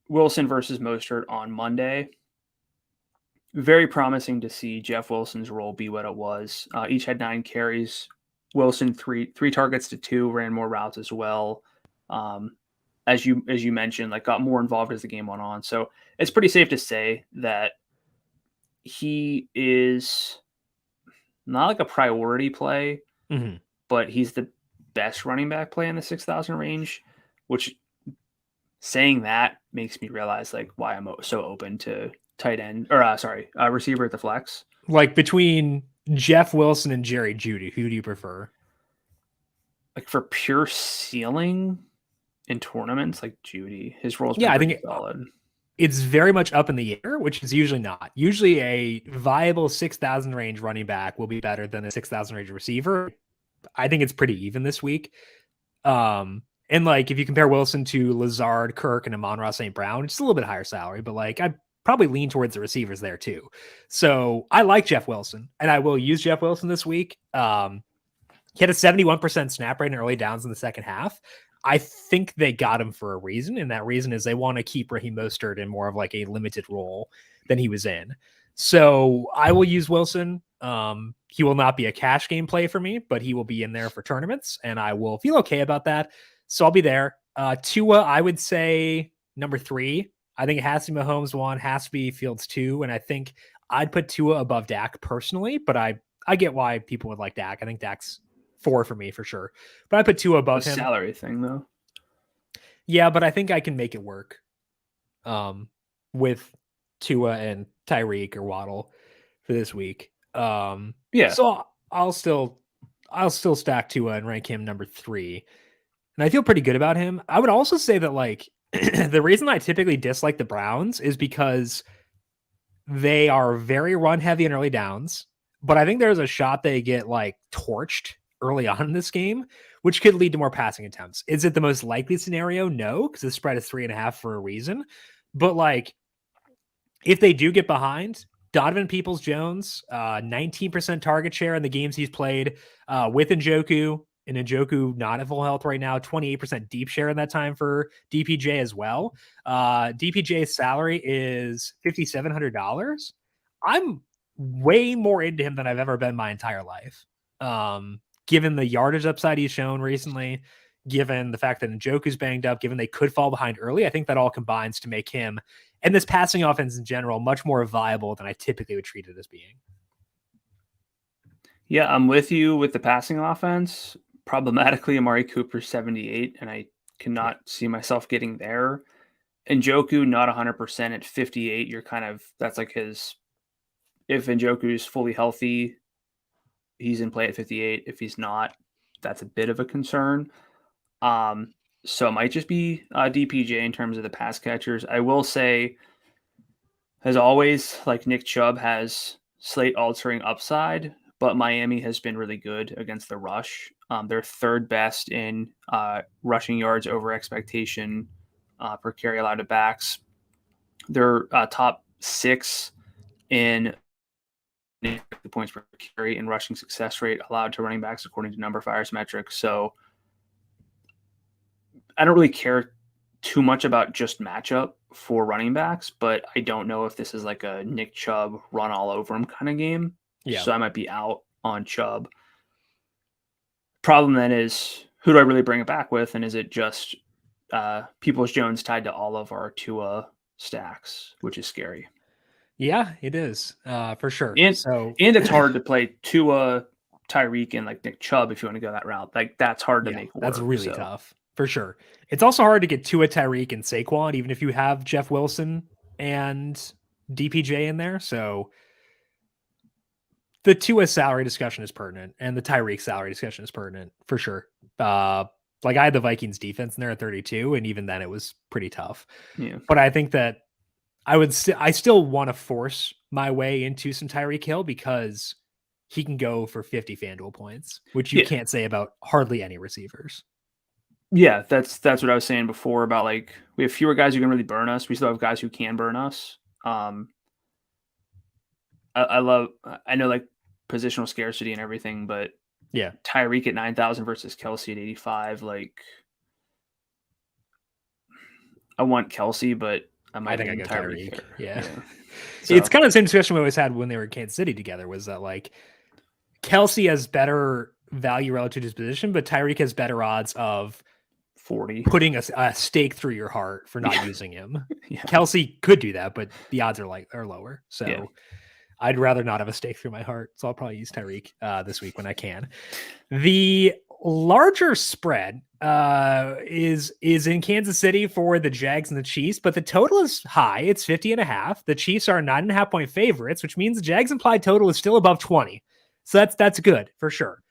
Wilson versus Mostert on Monday. Very promising to see Jeff Wilson's role be what it was. Each had 9 carries. Wilson, three targets to 2, ran more routes as well. As you mentioned, like got more involved as the game went on. So it's pretty safe to say that he is not like a priority play, but he's the best running back play in the 6,000 range, which saying that makes me realize like why I'm so open to tight end or receiver at the flex. Like between Jeff Wilson and Jerry Jeudy, who do you prefer? Like for pure ceiling in tournaments, like Jeudy, his role's I think solid. It's very much up in the air, which is usually not. Usually a viable 6,000 range running back will be better than a 6,000 range receiver. I think it's pretty even this week. And like if you compare Wilson to Lazard, Kirk, and Amon-Ra St. Brown, it's a little bit higher salary, but like I probably lean towards the receivers there too. So I like Jeff Wilson, and I will use Jeff Wilson this week. He had a 71% snap rate in early downs in the second half. I think they got him for a reason, and that reason is they want to keep Raheem Mostert in more of like a limited role than he was in. So I will use Wilson. He will not be a cash game play for me, but he will be in there for tournaments, and I will feel okay about that. So I'll be there. Tua, I would say number 3. I think it has to be Mahomes 1, has to be Fields 2, and I think I'd put Tua above Dak personally, but I get why people would like Dak. I think Dak's 4 for me for sure, but I put Tua above him. Salary thing though. Yeah, but I think I can make it work with Tua and Tyreek or Waddle for this week. So I'll still stack Tua and rank him number 3. And I feel pretty good about him. I would also say that like the reason I typically dislike the Browns is because they are very run heavy in early downs, but I think there's a shot they get like torched early on in this game, which could lead to more passing attempts. Is it the most likely scenario? No, because the spread is 3.5 for a reason. But like, if they do get behind, Donovan Peoples-Jones, 19% target share in the games he's played with Njoku, and Njoku not at full health right now. 28% deep share in that time for DPJ as well. DPJ's salary is $5,700. I'm way more into him than I've ever been my entire life. Given the yardage upside he's shown recently, given the fact that Njoku's banged up, given they could fall behind early, I think that all combines to make him and this passing offense in general much more viable than I typically would treat it as being. Yeah, I'm with you with the passing offense. Problematically, Amari Cooper 78, and I cannot see myself getting there. Njoku not 100% at 58. You're kind of, that's like his, if Njoku is fully healthy, he's in play at 58. If he's not, that's a bit of a concern. So it might just be DPJ in terms of the pass catchers. I will say, as always, like Nick Chubb has slate altering upside, but Miami has been really good against the rush. They're third best in rushing yards over expectation per carry allowed to backs. They're top 6 in the points per carry and rushing success rate allowed to running backs according to numberFire's metrics. So I don't really care too much about just matchup for running backs, but I don't know if this is like a Nick Chubb run all over him kind of game. Yeah. So I might be out on Chubb. Problem then is, who do I really bring it back with? And is it just Peoples-Jones tied to all of our Tua stacks, which is scary. Yeah, it is for sure. And it's hard to play Tua, Tyreek, and like Nick Chubb if you want to go that route. Like that's hard to make work. That's really tough for sure. It's also hard to get Tua, Tyreek, and Saquon, even if you have Jeff Wilson and DPJ in there. So the Tua salary discussion is pertinent, and the Tyreek salary discussion is pertinent for sure. Like I had the Vikings defense in there at 32, and even then it was pretty tough. Yeah. But I think that I still want to force my way into some Tyreek Hill because he can go for 50 FanDuel points, which you can't say about hardly any receivers. Yeah, that's what I was saying before about like we have fewer guys who can really burn us. We still have guys who can burn us. I know like positional scarcity and everything, but yeah, Tyreek at 9,000 versus Kelsey at 85. Like I want Kelsey, but I think I go Tyreek. Yeah. So. It's kind of the same discussion we always had when they were in Kansas City together, was that like Kelsey has better value relative to his position, but Tyreek has better odds of 40 putting a stake through your heart for not using him. Kelsey could do that, but the odds are lower. So I'd rather not have a stake through my heart. So I'll probably use Tyreek this week when I can. The larger spread is in Kansas City for the Jags and the Chiefs, but the total is high. It's 50.5. The Chiefs are 9.5 point favorites, which means the Jags implied total is still above 20. So that's good for sure.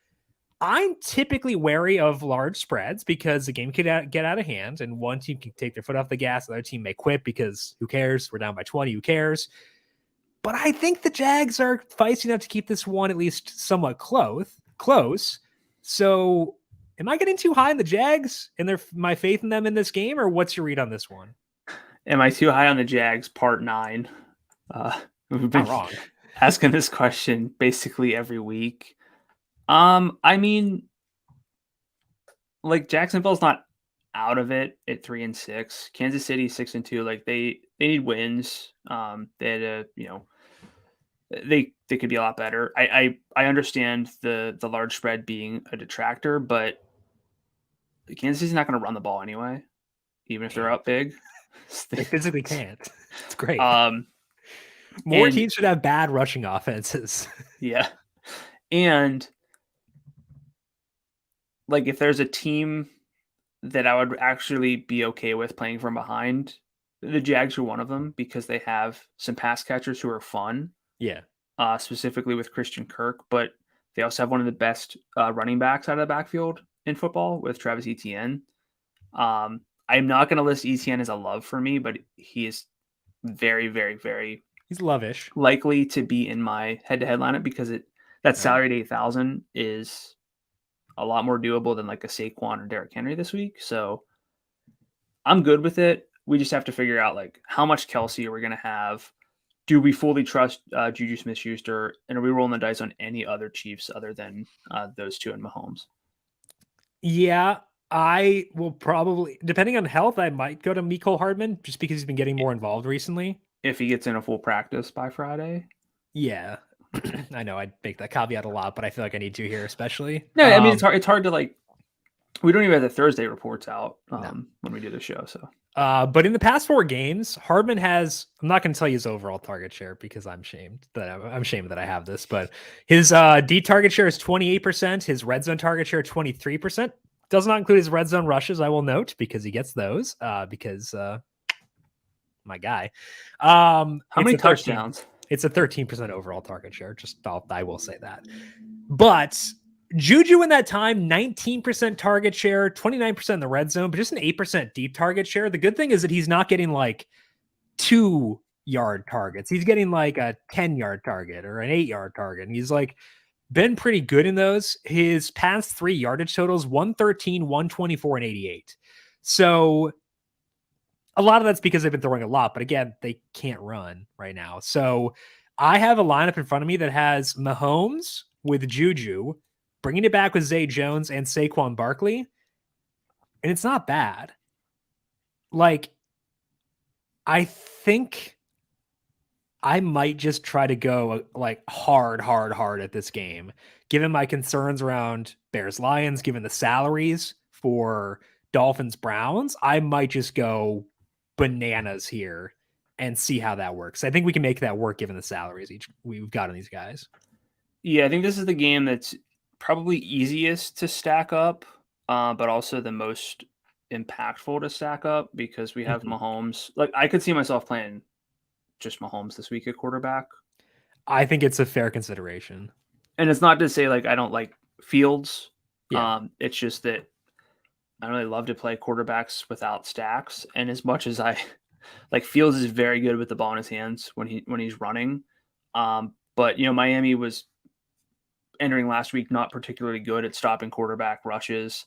I'm typically wary of large spreads because the game could get out of hand and one team can take their foot off the gas. The other team may quit because who cares? We're down by 20. Who cares? But I think the Jags are feisty enough to keep this one at least somewhat close. So am I getting too high in the Jags and my faith in them in this game, or what's your read on this one? Am I too high on the Jags? Part 9. We've been wrong. Asking this question basically every week. I mean, like Jacksonville's not out of it at 3-6. Kansas City 6-2. Like they need wins. They had a, they could be a lot better. I understand the large spread being a detractor, but Kansas City's not going to run the ball anyway, even if they're up big. They physically can't. It's great. More teams should have bad rushing offenses. Yeah. And like if there's a team that I would actually be okay with playing from behind, the Jags are one of them because they have some pass catchers who are fun. Yeah. Specifically with Christian Kirk, but they also have one of the best running backs out of the backfield in football with Travis Etienne. I'm not going to list Etienne as a love for me, but he is very, very, very he's lovish, likely to be in my head-to-head lineup because that salary at 8,000 is a lot more doable than like a Saquon or Derrick Henry this week. So I'm good with it. We just have to figure out like how much Kelsey are we going to have? Do we fully trust Juju Smith-Schuster, and are we rolling the dice on any other Chiefs other than those two and Mahomes? Yeah, I will probably, depending on health, I might go to Mecole Hardman just because he's been getting more involved recently. If he gets in a full practice by Friday. Yeah. I know I make that caveat a lot, but I feel like I need to here, especially. No, I mean, it's hard to like, we don't even have the Thursday reports out No. when we do the show. So, but in the past 4 games, Hardman has, I'm not going to tell you his overall target share because I'm ashamed that I have this, but his D target share is 28%. His red zone target share, 23%. Does not include his red zone rushes, I will note, because he gets those because my guy. how many touchdowns? It's a 13% overall target share. I will say that. But Juju in that time, 19% target share, 29% in the red zone, but just an 8% deep target share. The good thing is that he's not getting like 2-yard targets. He's getting like a 10-yard target or an 8-yard target. And he's like been pretty good in those. His past 3 yardage totals, 113, 124, and 88. So a lot of that's because they've been throwing a lot, but again, they can't run right now. So I have a lineup in front of me that has Mahomes with Juju, bringing it back with Zay Jones and Saquon Barkley, and it's not bad. Like, I think I might just try to go like hard at this game, given my concerns around Bears Lions, given the salaries for Dolphins Browns. I might just go bananas here and see how that works. I think we can make that work given the salaries we've got on these guys. Yeah, I think this is the game that's probably easiest to stack up, but also the most impactful to stack up because we have Mahomes. Like, I could see myself playing just Mahomes this week at quarterback. I think it's a fair consideration. And it's not to say like I don't like Fields. Yeah. It's just that I really love to play quarterbacks without stacks. And as much as I like, Fields is very good with the ball in his hands when he's running. But Miami was entering last week not particularly good at stopping quarterback rushes.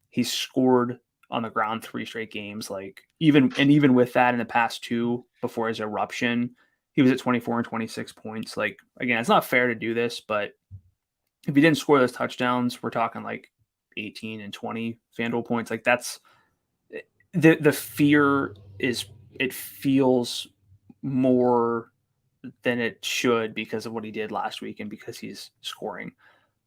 He's scored on the ground 3 straight games. Like even with that in the past 2 before his eruption, he was at 24 and 26 points. Like, again, it's not fair to do this, but if he didn't score those touchdowns, we're talking like 18 and 20 FanDuel points. Like, that's the fear is, it feels more than it should because of what he did last week and because he's scoring.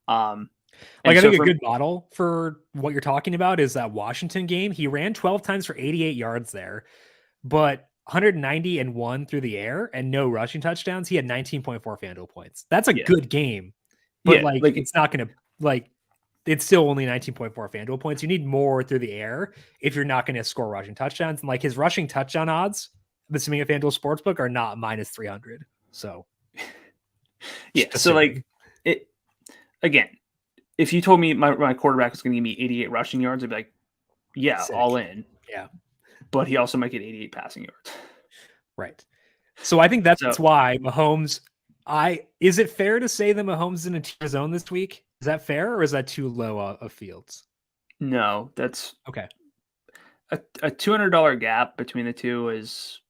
Like, I think a good model for what you're talking about is that Washington game. He ran 12 times for 88 yards there, but 191 through the air and no rushing touchdowns. He had 19.4 FanDuel points. That's a good game, but like it's not going to like, it's still only 19.4 FanDuel points. You need more through the air if you're not going to score rushing touchdowns. And like his rushing touchdown odds, assuming a FanDuel Sportsbook, are not minus 300. So yeah. So like it, again, if you told me my quarterback was going to give me 88 rushing yards, I'd be like, yeah, sick. All in. Yeah. But he also might get 88 passing yards. Right. So I think that's why Mahomes, is it fair to say that Mahomes is in a tier zone this week? Is that fair or is that too low of Fields? No, that's okay. A $200 gap between the two is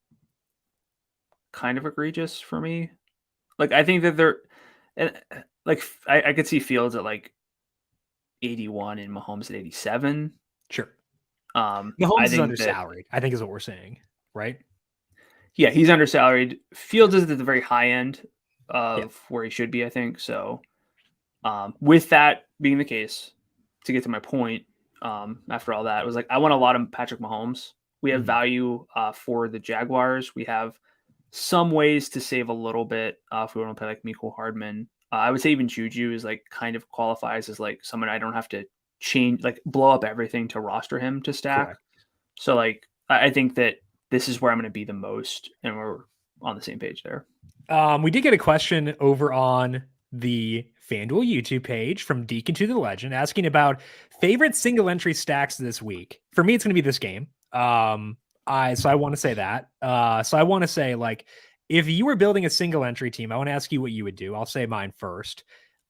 kind of egregious for me. Like, I think that they're, and like, I could see Fields at like 81 and Mahomes at 87. Sure. Mahomes is undersalaried, I think is what we're saying, right? Yeah, he's undersalaried. Fields is at the very high end of where he should be, I think. So with that being the case, to get to my point, after all that, it was like, I want a lot of Patrick Mahomes. We have value for the Jaguars. We have some ways to save a little bit if we want to play like Mecole Hardman. I would say even Juju is like kind of qualifies as like someone I don't have to change, like blow up everything to roster him to stack. Correct. So like, I think that this is where I'm going to be the most, and we're on the same page there. We did get a question over on the FanDuel YouTube page from Deacon to the Legend asking about favorite single entry stacks this week. For me, it's going to be this game. So I want to say that. So I want to say, like, if you were building a single entry team, I want to ask you what you would do. I'll say mine first.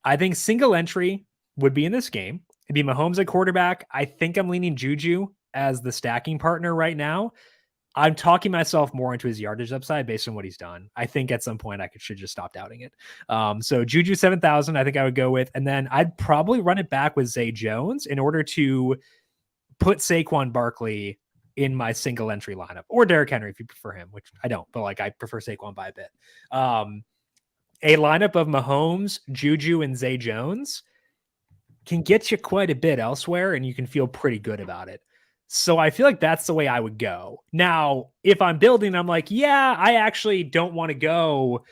I think single entry would be in this game. It'd be Mahomes at quarterback. I think I'm leaning Juju as the stacking partner right now. I'm talking myself more into his yardage upside based on what he's done. I think at some point should just stop doubting it. So Juju 7,000, I think I would go with, and then I'd probably run it back with Zay Jones in order to put Saquon Barkley in my single entry lineup, or Derrick Henry if you prefer him, which I don't, but like I prefer Saquon by a bit. A lineup of Mahomes, Juju, and Zay Jones can get you quite a bit elsewhere, and you can feel pretty good about it. So I feel like that's the way I would go. Now, if I'm building, I'm like, yeah, I actually don't want to go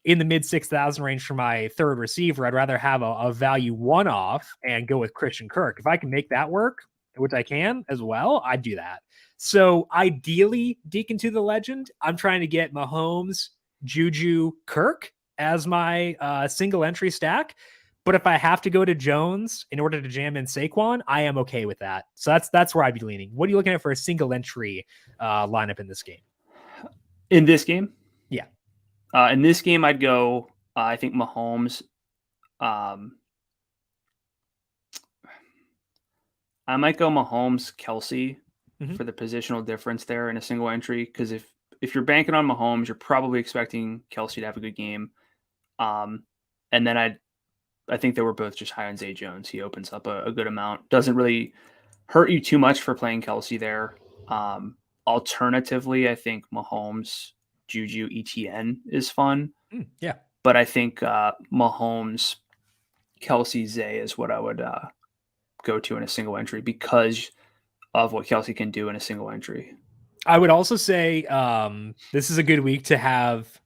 in the mid 6,000 range for my third receiver. I'd rather have a value one-off and go with Christian Kirk. If I can make that work, which I can as well, I'd do that. So ideally, Deacon to the legend, I'm trying to get Mahomes, Juju, Kirk as my single entry stack. But if I have to go to Jones in order to jam in Saquon, I am okay with that. So that's where I'd be leaning. What are you looking at for a single entry lineup in this game? In this game? Yeah. In this game, I'd go, I think Mahomes. I might go Mahomes, Kelsey for the positional difference there in a single entry. Because if you're banking on Mahomes, you're probably expecting Kelsey to have a good game. And then I think they were both just high on Zay Jones. He opens up a good amount. Doesn't really hurt you too much for playing Kelsey there. Alternatively, I think Mahomes, Juju, ETN is fun. Yeah. But I think Mahomes, Kelsey, Zay is what I would go to in a single entry because of what Kelsey can do in a single entry. I would also say this is a good week to have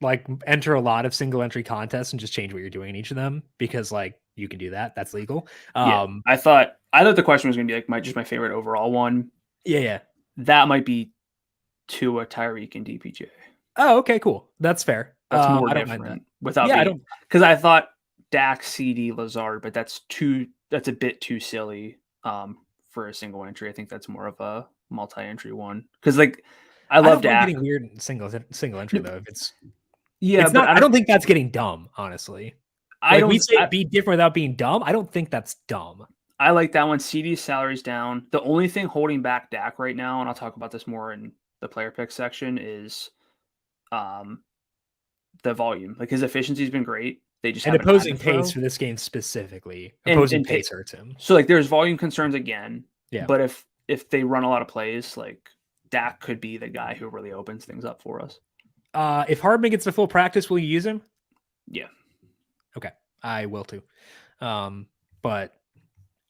like enter a lot of single entry contests and just change what you're doing in each of them because like you can do that. That's legal. I thought the question was going to be like my favorite overall one. Yeah. That might be Tua, Tyreek, and DPJ. Oh, okay, cool. That's fair. That's more I don't different mind that. without because I thought Dak, CD, Lazard, but that's a bit too silly for a single entry. I think that's more of a multi-entry one because like I love Dak. Getting weird in single entry though. If it's it's not. I don't think that's getting dumb. Honestly, we say be different without being dumb. I don't think that's dumb. I like that one. CD's salary's down. The only thing holding back Dak right now, and I'll talk about this more in the player pick section, is the volume. Like his efficiency's been great. They just and opposing pace for this game specifically. Opposing pace hurts him. So like there's volume concerns again. Yeah. But if they run a lot of plays, like Dak could be the guy who really opens things up for us. If Hardman gets the full practice, will you use him? Yeah. Okay. I will too. But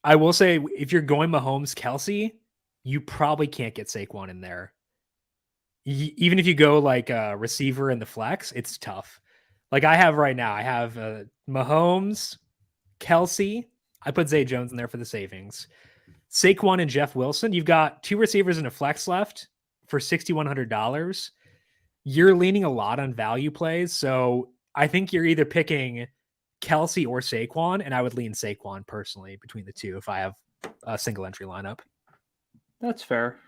I will say if you're going Mahomes, Kelsey, you probably can't get Saquon in there. Even if you go like a receiver in the flex, it's tough. Like I have right now, I have Mahomes, Kelsey. I put Zay Jones in there for the savings. Saquon and Jeff Wilson. You've got two receivers in a flex left for $6,100. You're leaning a lot on value plays. So I think you're either picking Kelsey or Saquon, and I would lean Saquon personally between the two if I have a single entry lineup. That's fair.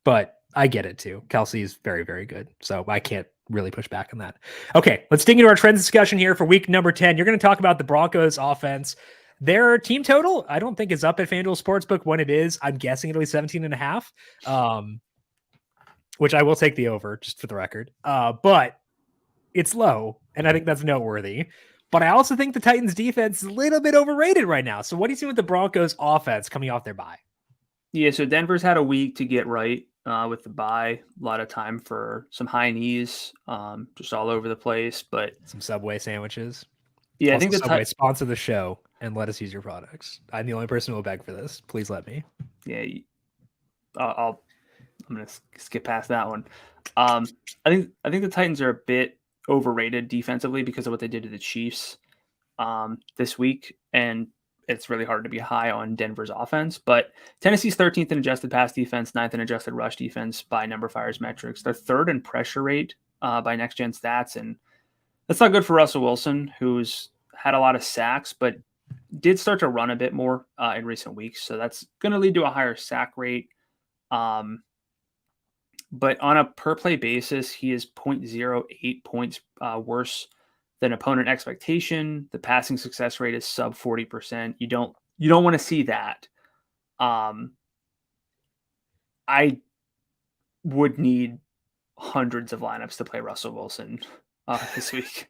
But I get it too. Kelsey is very, very good. So I can't really push back on that. Okay, let's dig into our trends discussion here for week number 10. You're going to talk about the Broncos offense. Their team total, I don't think is up at FanDuel Sportsbook. When it is, I'm guessing it'll be 17.5, which I will take the over just for the record. But it's low, and I think that's noteworthy. But I also think the Titans defense is a little bit overrated right now. So what do you see with the Broncos offense coming off their bye? Yeah, so Denver's had a week to get right with the bye. A lot of time for some high knees, just all over the place. But some Subway sandwiches. Yeah, also, I think Subway sponsor the show and let us use your products. I'm the only person who will beg for this. Please let me. Yeah, I'm gonna skip past that one. I think the Titans are a bit overrated defensively because of what they did to the Chiefs this week, and it's really hard to be high on Denver's offense. But Tennessee's 13th in adjusted pass defense, 9th in adjusted rush defense by numberFire's metrics. They're 3rd in pressure rate by Next Gen Stats, and that's not good for Russell Wilson, who's had a lot of sacks, but did start to run a bit more in recent weeks. So that's going to lead to a higher sack rate. But on a per play basis, he is 0.08 points worse than opponent expectation. The passing success rate is sub 40%. You don't want to see that. I would need hundreds of lineups to play Russell Wilson this week.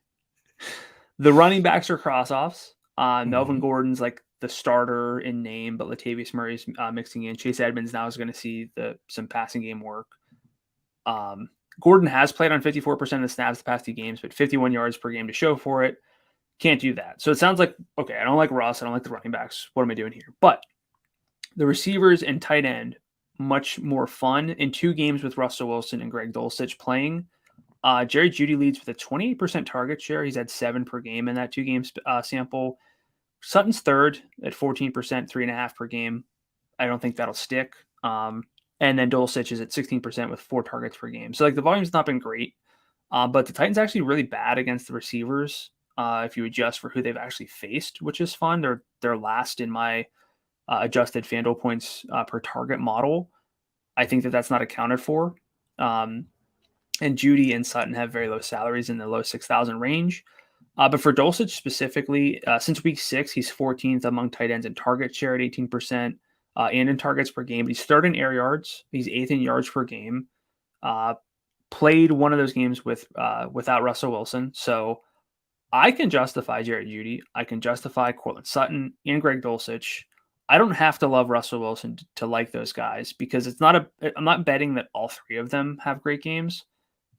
The running backs are cross-offs. Melvin Gordon's like the starter in name, but Latavius Murray's mixing in. Chase Edmonds now is going to see some passing game work. Gordon has played on 54% of the snaps the past 2 games, but 51 yards per game to show for it. Can't do that. So it sounds like, okay, I don't like Russ. I don't like the running backs. What am I doing here? But the receivers and tight end, much more fun. In 2 games with Russell Wilson and Greg Dulcich playing, Jerry Jeudy leads with a 28% target share. He's had 7 per game in that 2-game sample. Sutton's third at 14%, 3.5 per game. I don't think that'll stick. And then Dulcich is at 16% with 4 targets per game. So like the volume's not been great, but the Titans actually really bad against the receivers. If you adjust for who they've actually faced, which is fun. They're last in my adjusted FanDuel points per target model. I think that's not accounted for. And Jeudy and Sutton have very low salaries in the low 6,000 range. But for Dulcich specifically, since week 6, he's 14th among tight ends in target share at 18%. And in targets per game. But he's third in air yards. He's 8th in yards per game. Played one of those games without Russell Wilson. So I can justify Jared Jeudy. I can justify Cortland Sutton and Greg Dulcich. I don't have to love Russell Wilson to like those guys because I'm not betting that all 3 of them have great games,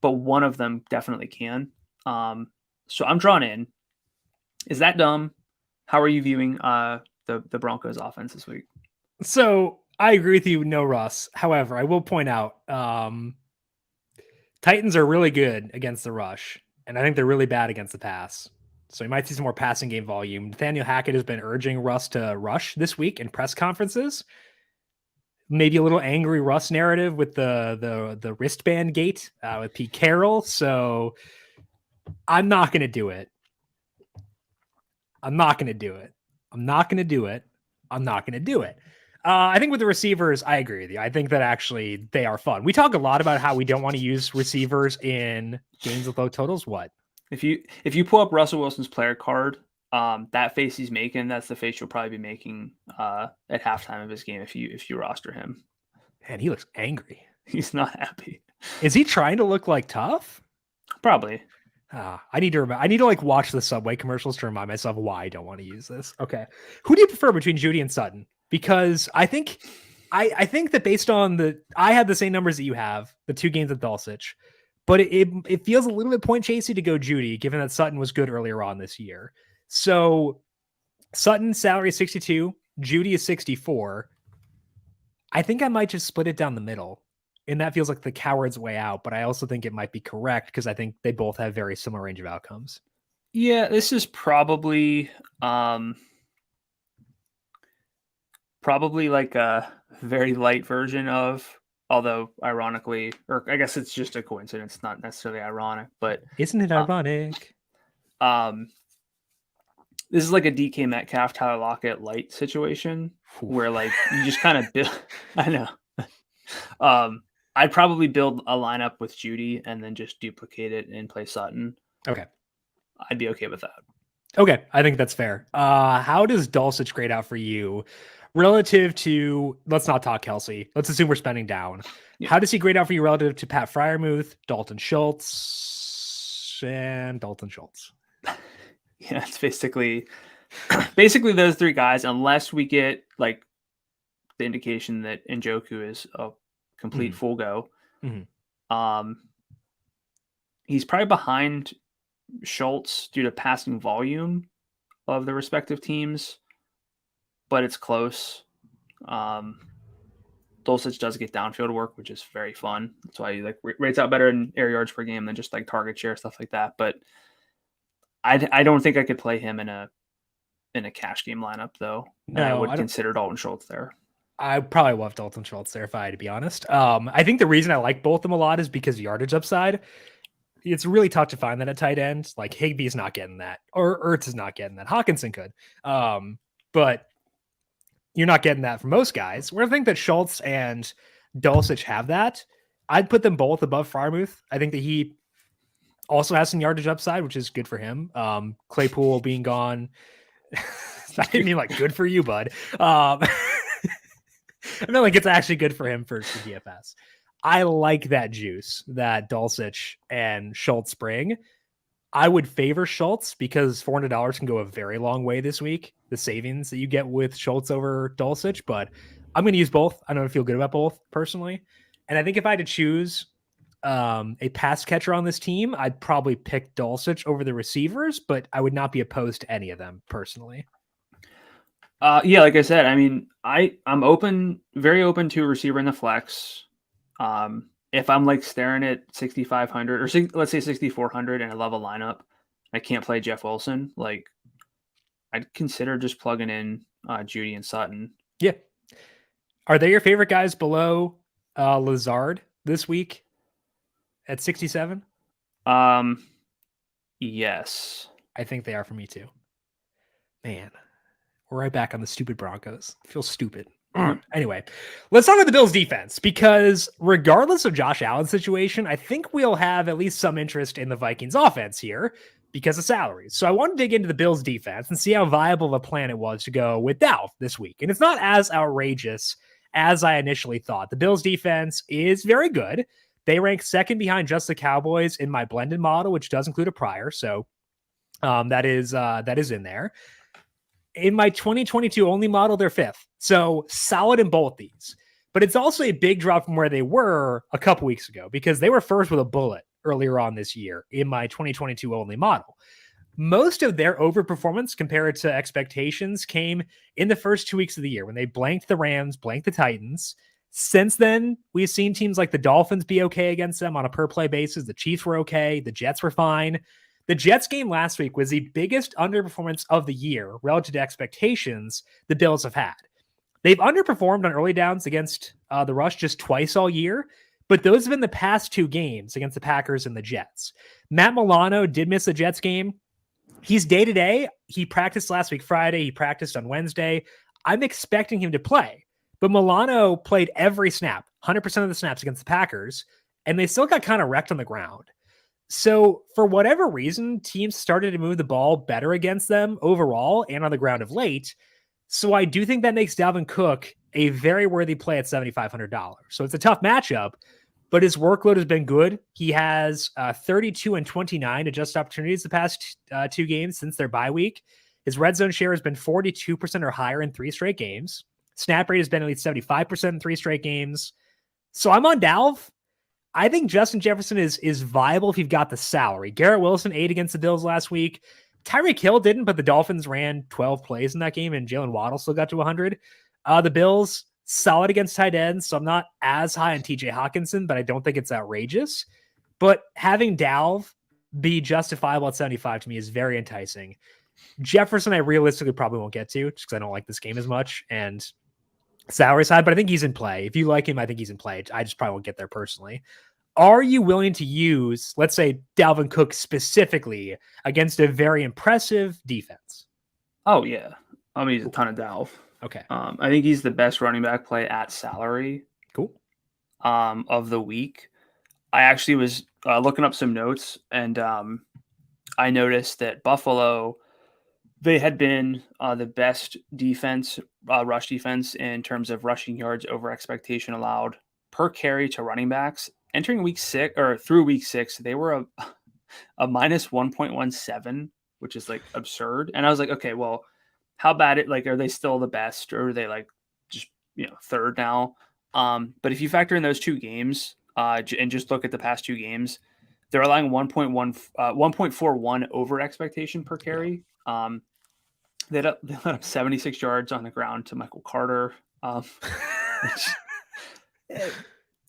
but one of them definitely can. So I'm drawn in. Is that dumb? How are you viewing the Broncos offense this week? So I agree with you, no Russ. However, I will point out Titans are really good against the rush, and I think they're really bad against the pass. So you might see some more passing game volume. Nathaniel Hackett has been urging Russ to rush this week in press conferences. Maybe a little angry Russ narrative with the wristband gate with Pete Carroll. So I'm not going to do it. I think with the receivers, I agree with you. I think that actually they are fun. We talk a lot about how we don't want to use receivers in games with low totals. What? If you pull up Russell Wilson's player card, that face he's making, that's the face you'll probably be making at halftime of his game if you roster him. Man, he looks angry. He's not happy. Is he trying to look like tough? Probably. I need to like watch the Subway commercials to remind myself why I don't want to use this. Okay. Who do you prefer between Jeudy and Sutton? Because I think that based on I had the same numbers that you have, the 2 games with Dulcich, but it feels a little bit point chasey to go Jeudy, given that Sutton was good earlier on this year. So Sutton's salary is 62, Jeudy is 64. I think I might just split it down the middle. And that feels like the coward's way out, but I also think it might be correct because I think they both have very similar range of outcomes. Yeah, this is probably like a very light version of, although ironically, or I guess it's just a coincidence, not necessarily ironic, but isn't it ironic? This is like a DK Metcalf, Tyler Lockett light situation where like you just kind of build. I know. I'd probably build a lineup with Jeudy and then just duplicate it and play Sutton. Okay. I'd be okay with that. Okay. I think that's fair. How does Dulcich grade out for you relative to, let's not talk Kelsey. Let's assume we're spending down. Yeah. How does he grade out for you relative to Pat Freiermuth, Dalton Schultz, and Dalton Schultz? Yeah, it's basically those 3 guys, unless we get like the indication that Njoku is a complete full go. Mm-hmm. He's probably behind Schultz due to passing volume of the respective teams, but it's close. Dulcich does get downfield work, which is very fun. That's why he like rates out better in air yards per game than just like target share, stuff like that. But I don't think I could play him in a cash game lineup though. No, I would consider Dalton Schultz there. I probably love Dalton Schultz there if I had to be honest. I think the reason I like both of them a lot is because yardage upside. It's really tough to find that at tight end. Like Higbee's not getting that, or Ertz is not getting that. Hawkinson could, but you're not getting that from most guys. Where I think that Schultz and Dulcich have that, I'd put them both above Freiermuth. I think that he also has some yardage upside, which is good for him. Claypool being gone, I didn't mean like good for you, bud. I mean, like it's actually good for him for DFS. I like that juice that Dulcich and Schultz bring. I would favor Schultz because $400 can go a very long way this week. The savings that you get with Schultz over Dulcich, but I'm going to use both. I don't feel good about both personally. And I think if I had to choose a pass catcher on this team, I'd probably pick Dulcich over the receivers, but I would not be opposed to any of them personally. Yeah, like I said, I mean, I'm very open to a receiver in the flex. If I'm like staring at 6,500 or let's say 6,400 and I love a lineup, I can't play Jeff Wilson. Like, I'd consider just plugging in Judy and Sutton. Yeah. Are they your favorite guys below Lazard this week at 67? Yes. I think they are for me too. Man, we're right back on the stupid Broncos. It feels stupid. Anyway, let's talk about the Bills defense, because regardless of Josh Allen's situation, I think we'll have at least some interest in the Vikings offense here because of salaries. So I want to dig into the Bills defense and see how viable of a plan it was to go with Dalv this week. And it's not as outrageous as I initially thought. The Bills defense is very good. They rank second behind just the Cowboys in my blended model, which does include a prior. So that is in there. In my 2022 only model, they're fifth. So solid in both these. But it's also a big drop from where they were a couple weeks ago because they were first with a bullet earlier on this year in my 2022 only model. Most of their overperformance compared to expectations came in the first 2 weeks of the year when they blanked the Rams, blanked the Titans. Since then, we've seen teams like the Dolphins be okay against them on a per play basis. The Chiefs were okay. The Jets were fine. The Jets game last week was the biggest underperformance of the year relative to expectations the Bills have had. They've underperformed on early downs against the rush just twice all year, but those have been the past 2 games against the Packers and the Jets. Matt Milano did miss the Jets game. He's day-to-day. He practiced last week Friday. He practiced on Wednesday. I'm expecting him to play, but Milano played every snap, 100% of the snaps against the Packers, and they still got kind of wrecked on the ground. So for whatever reason, teams started to move the ball better against them overall and on the ground of late. So I do think that makes Dalvin Cook a very worthy play at $7,500. So it's a tough matchup, but his workload has been good. He has 32 and 29 adjusted opportunities the past 2 games since their bye week. His red zone share has been 42% or higher in 3 straight games. Snap rate has been at least 75% in 3 straight games. So I'm on Dalv. I think Justin Jefferson is viable if you've got the salary. Garrett Wilson 8 against the Bills last week. Tyreek Hill didn't, but the Dolphins ran 12 plays in that game, and Jalen Waddle still got to 100. The Bills, solid against tight ends, so I'm not as high on TJ Hawkinson, but I don't think it's outrageous. But having Dalv be justifiable at 75 to me is very enticing. Jefferson, I realistically probably won't get to just because I don't like this game as much, and salary side, but I think he's in play. If you like him, I think he's in play. I just probably won't get there personally. Are you willing to use, let's say, Dalvin Cook specifically against a very impressive defense? Oh, yeah. I mean, he's a ton of Dalv. Okay. I think he's the best running back play at salary. Cool. Of the week. I actually was looking up some notes, and I noticed that Buffalo, they had been the best defense, rush defense in terms of rushing yards over expectation allowed per carry to running backs. Entering week 6 or through week 6, they were a minus 1.17, which is like absurd. And I was like, okay, well, how bad are they still the best, or are they like just third now? But if you factor in those 2 games and just look at the past 2 games, they're allowing 1.41 over expectation per carry. They let up 76 yards on the ground to Michael Carter.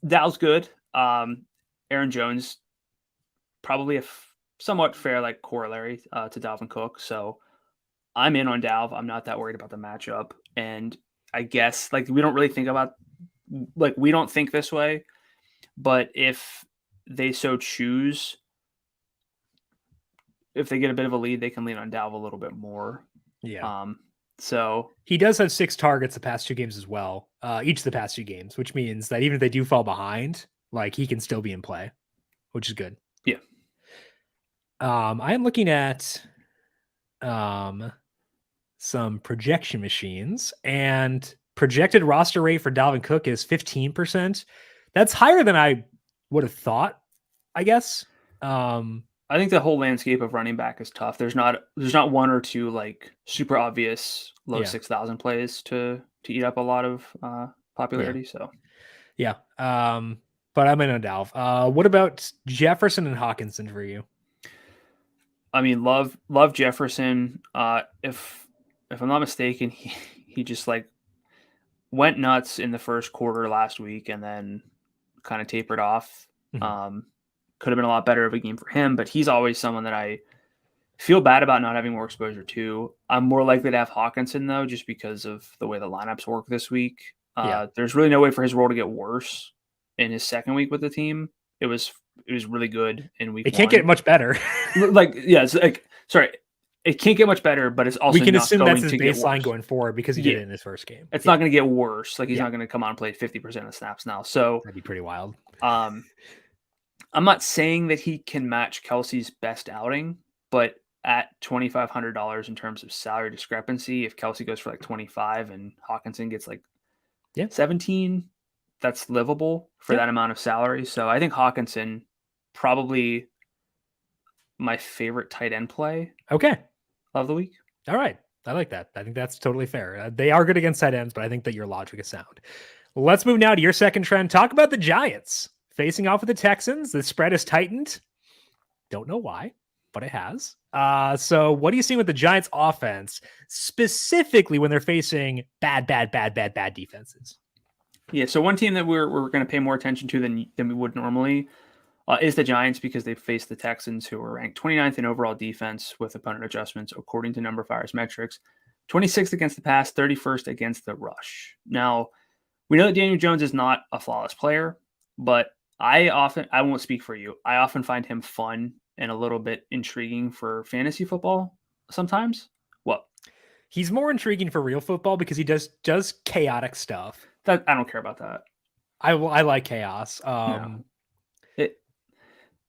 Dal's good. Aaron Jones, probably a somewhat fair corollary to Dalvin Cook. So I'm in on Dalv. I'm not that worried about the matchup. And I guess we don't really think about we don't think this way, but if they so choose, if they get a bit of a lead, they can lean on Dalv a little bit more. Yeah. So he does have 6 targets the past 2 games as well. Each of the past 2 games, which means that even if they do fall behind, he can still be in play, which is good. Yeah. I am looking at some projection machines, and projected roster rate for Dalvin Cook is 15%. That's higher than I would have thought, I guess. I think the whole landscape of running back is tough. There's not one or two like super obvious low 6,000 plays to eat up a lot of popularity. So yeah. But I'm in on Dalv. What about Jefferson and Hawkinson for you? I mean, love Jefferson. If I'm not mistaken, he just like went nuts in the first quarter last week and then kind of tapered off. Mm-hmm. Could have been a lot better of a game for him, but he's always someone that I feel bad about not having more exposure to. I'm more likely to have Hawkinson though, just because of the way the lineups work this week. There's really no way for his role to get worse in his second week with the team. It was really good in week. It can't get much better. It's like sorry, it can't get much better, but it's also we can not assume going that's his to get baseline worse. going forward because he did it in his first game. It's not going to get worse. Like he's not going to come on and play 50% of snaps now. So that'd be pretty wild. I'm not saying that he can match Kelsey's best outing, but at $2,500 in terms of salary discrepancy, if Kelsey goes for like 25 and Hawkinson gets like 17, that's livable for that amount of salary. So I think Hawkinson probably my favorite tight end play. Okay. Of the week. All right. I like that. I think that's totally fair. They are good against tight ends, but I think that your logic is sound. Let's move now to your second trend. Talk about the Giants facing off with the Texans. The spread has tightened. Don't know why, but it has. So what are you seeing with the Giants offense, specifically when they're facing bad defenses? Yeah, so one team that we're going to pay more attention to than we would normally is the Giants, because they faced the Texans, who were ranked 29th in overall defense with opponent adjustments, according to numberFire's metrics, 26th against the pass, 31st against the rush. Now, we know that Daniel Jones is not a flawless player, but I won't speak for you, I often find him fun and a little bit intriguing for fantasy football sometimes. Well, he's more intriguing for real football because he does chaotic stuff. That I don't care about that. I like chaos.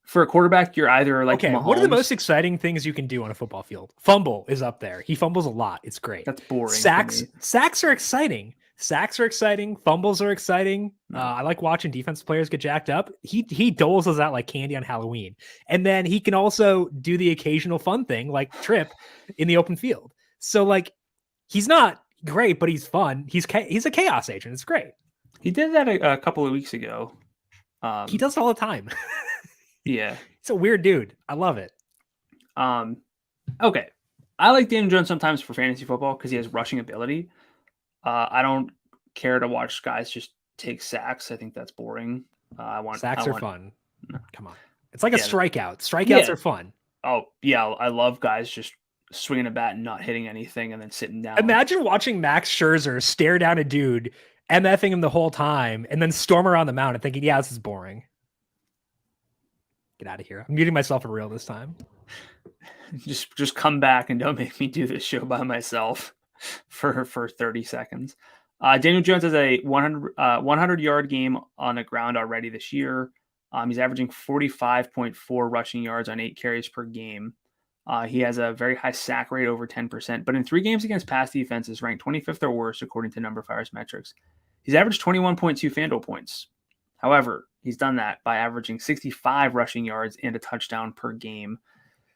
For a quarterback, you're either like Mahomes. What are the most exciting things you can do on a football field? Fumble is up there. He fumbles a lot. It's great. That's boring. Sacks are exciting. Fumbles are exciting. I like watching defensive players get jacked up. He doles us out like candy on Halloween. And then he can also do the occasional fun thing like trip in the open field. So like he's not great, but he's fun. He's a chaos agent. It's great. He did that a couple of weeks ago. He does it all the time. Yeah. It's a weird dude. I love it. Okay. I like Daniel Jones sometimes for fantasy football because he has rushing ability. I don't care to watch guys just take sacks. I think that's boring. Sacks are fun. No. Come on. It's like a strikeout. Strikeouts are fun. Oh, yeah. I love guys just swinging a bat and not hitting anything and then sitting down. Imagine watching Max Scherzer stare down a dude, MFing him the whole time, and then storm around the mound and thinking, yeah, this is boring. Get out of here. I'm muting myself for real this time. Just come back and don't make me do this show by myself for 30 seconds. Daniel Jones has a 100-yard game on the ground already this year. He's averaging 45.4 rushing yards on 8 carries per game. He has a very high sack rate, over 10%, but in 3 games against pass defenses, ranked 25th or worse, according to numberFire's metrics. He's averaged 21.2 FanDuel points. However, he's done that by averaging 65 rushing yards and a touchdown per game.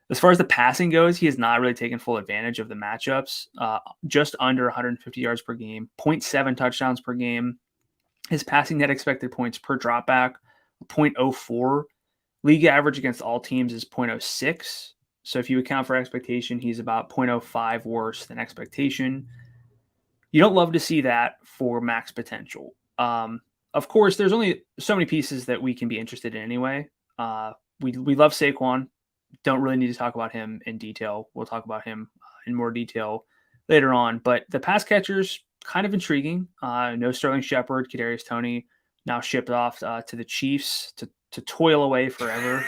As far as the passing goes, he has not really taken full advantage of the matchups. Just under 150 yards per game, 0.7 touchdowns per game. His passing net expected points per dropback, 0.04. League average against all teams is 0.06. So if you account for expectation, he's about 0.05 worse than expectation. You don't love to see that for max potential. Of course, there's only so many pieces that we can be interested in anyway. We love Saquon. Don't really need to talk about him in detail. We'll talk about him in more detail later on. But the pass catchers, kind of intriguing. No Sterling Shepard, Kadarius Toney now shipped off to the Chiefs to toil away forever.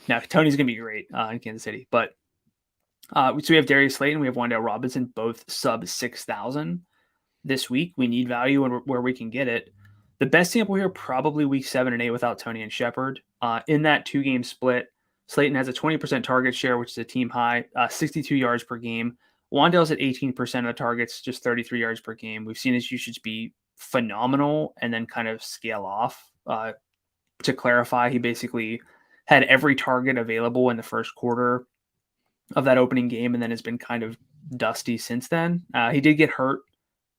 Now, Tony's going to be great in Kansas City. But so we have Darius Slayton, we have Wan'Dale Robinson, both sub 6,000 this week. We need value where we can get it. The best sample here, probably week 7 and 8 without Toney and Shepard. In that 2-game split, Slayton has a 20% target share, which is a team high, 62 yards per game. Wan'Dale's at 18% of the targets, just 33 yards per game. We've seen his usage be phenomenal and then kind of scale off. To clarify, he basically had every target available in the first quarter of that opening game and then has been kind of dusty since then. He did get hurt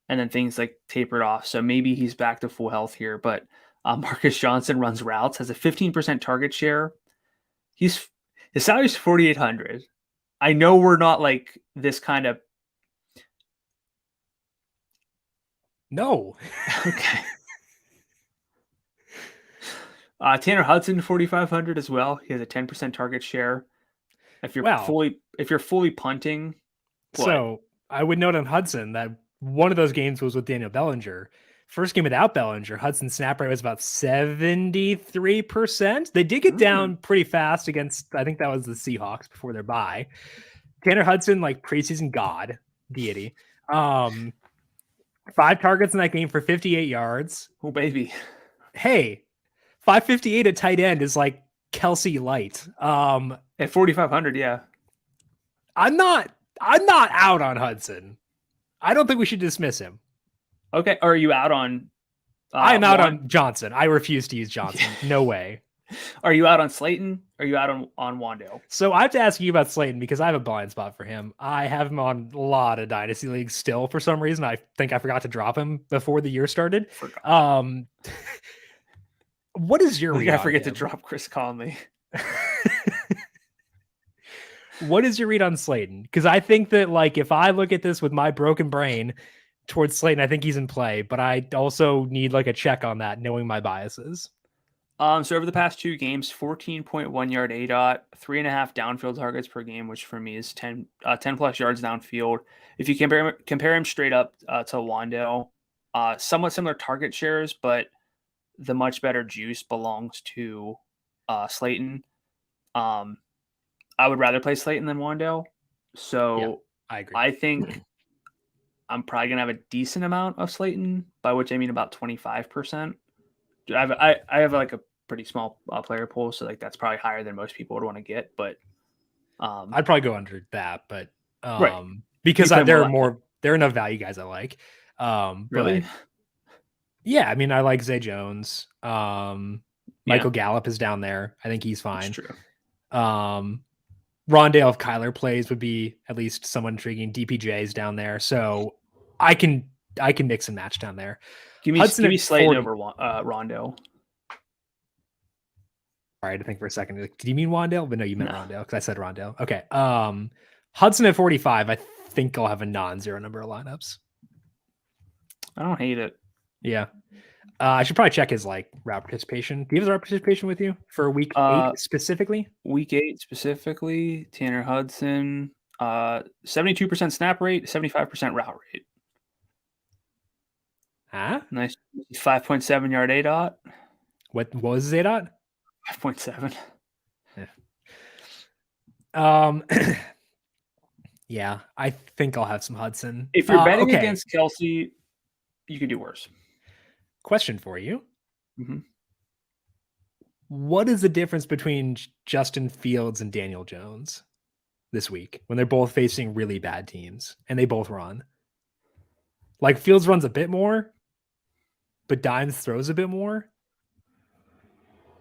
and then things like tapered off. So maybe he's back to full health here. But Marcus Johnson runs routes, has a 15% target share. His salary is $4,800. I know we're not like this kind of. No. Okay. Tanner Hudson, 4,500 as well. He has a 10% target share. If you're fully punting. So I would note on Hudson that one of those games was with Daniel Bellinger. First game without Bellinger, Hudson's snap rate was about 73%. They did get down pretty fast against, I think that was the Seahawks before their bye. Tanner Hudson, like preseason god, deity. 5 targets in that game for 58 yards. Oh, baby. Hey, 558 at tight end is like Kelsey light. At 4,500, yeah. I'm not out on Hudson. I don't think we should dismiss him. Okay. Are you out on? I'm out on Johnson. I refuse to use Johnson. No way. Are you out on Slayton? Are you out on Wando? So I have to ask you about Slayton because I have a blind spot for him. I have him on a lot of dynasty leagues still for some reason. I think I forgot to drop him before the year started. What is your read? I forget to drop Chris Conley. What is your read on Slayton? Because I think that like if I look at this with my broken brain towards Slayton, I think he's in play, but I also need like a check on that, knowing my biases. So over the past 2 games, 14.1 yard ADOT, 3.5 downfield targets per game, which for me is 10 plus yards downfield. If you compare him straight up to Wando, somewhat similar target shares, but the much better juice belongs to Slayton. I would rather play Slayton than Wando. So yeah, I agree. I think I'm probably going to have a decent amount of Slayton, by which I mean about 25%. I have like a pretty small player pool, so like that's probably higher than most people would want to get. But I'd probably go under that, but right. Because they're enough value guys I like. Really? But yeah, I mean I like Zay Jones. Michael Gallup is down there. I think he's fine. That's true. Rondale, if Kyler plays, would be at least somewhat intriguing. DPJ is down there, so I can mix and match down there. Give me Slayton over Rondale. All right, I think for a second. Did you mean Wandale? But no, you meant Rondale because I said Rondale. Okay. Hudson at 45. I think I'll have a non-zero number of lineups. I don't hate it. Yeah. I should probably check his like route participation. Do you have his route participation with you for week 8 specifically? Week 8 specifically, Tanner Hudson, 72% snap rate, 75% route rate. Huh? Nice 5.7 yard ADOT. What was his ADOT? 5.7. Yeah. Yeah, I think I'll have some Hudson. If you're betting against Kelsey, you could do worse. Question for you. Mm-hmm. What is the difference between Justin Fields and Daniel Jones this week when they're both facing really bad teams and they both run? Like Fields runs a bit more, but Dimes throws a bit more.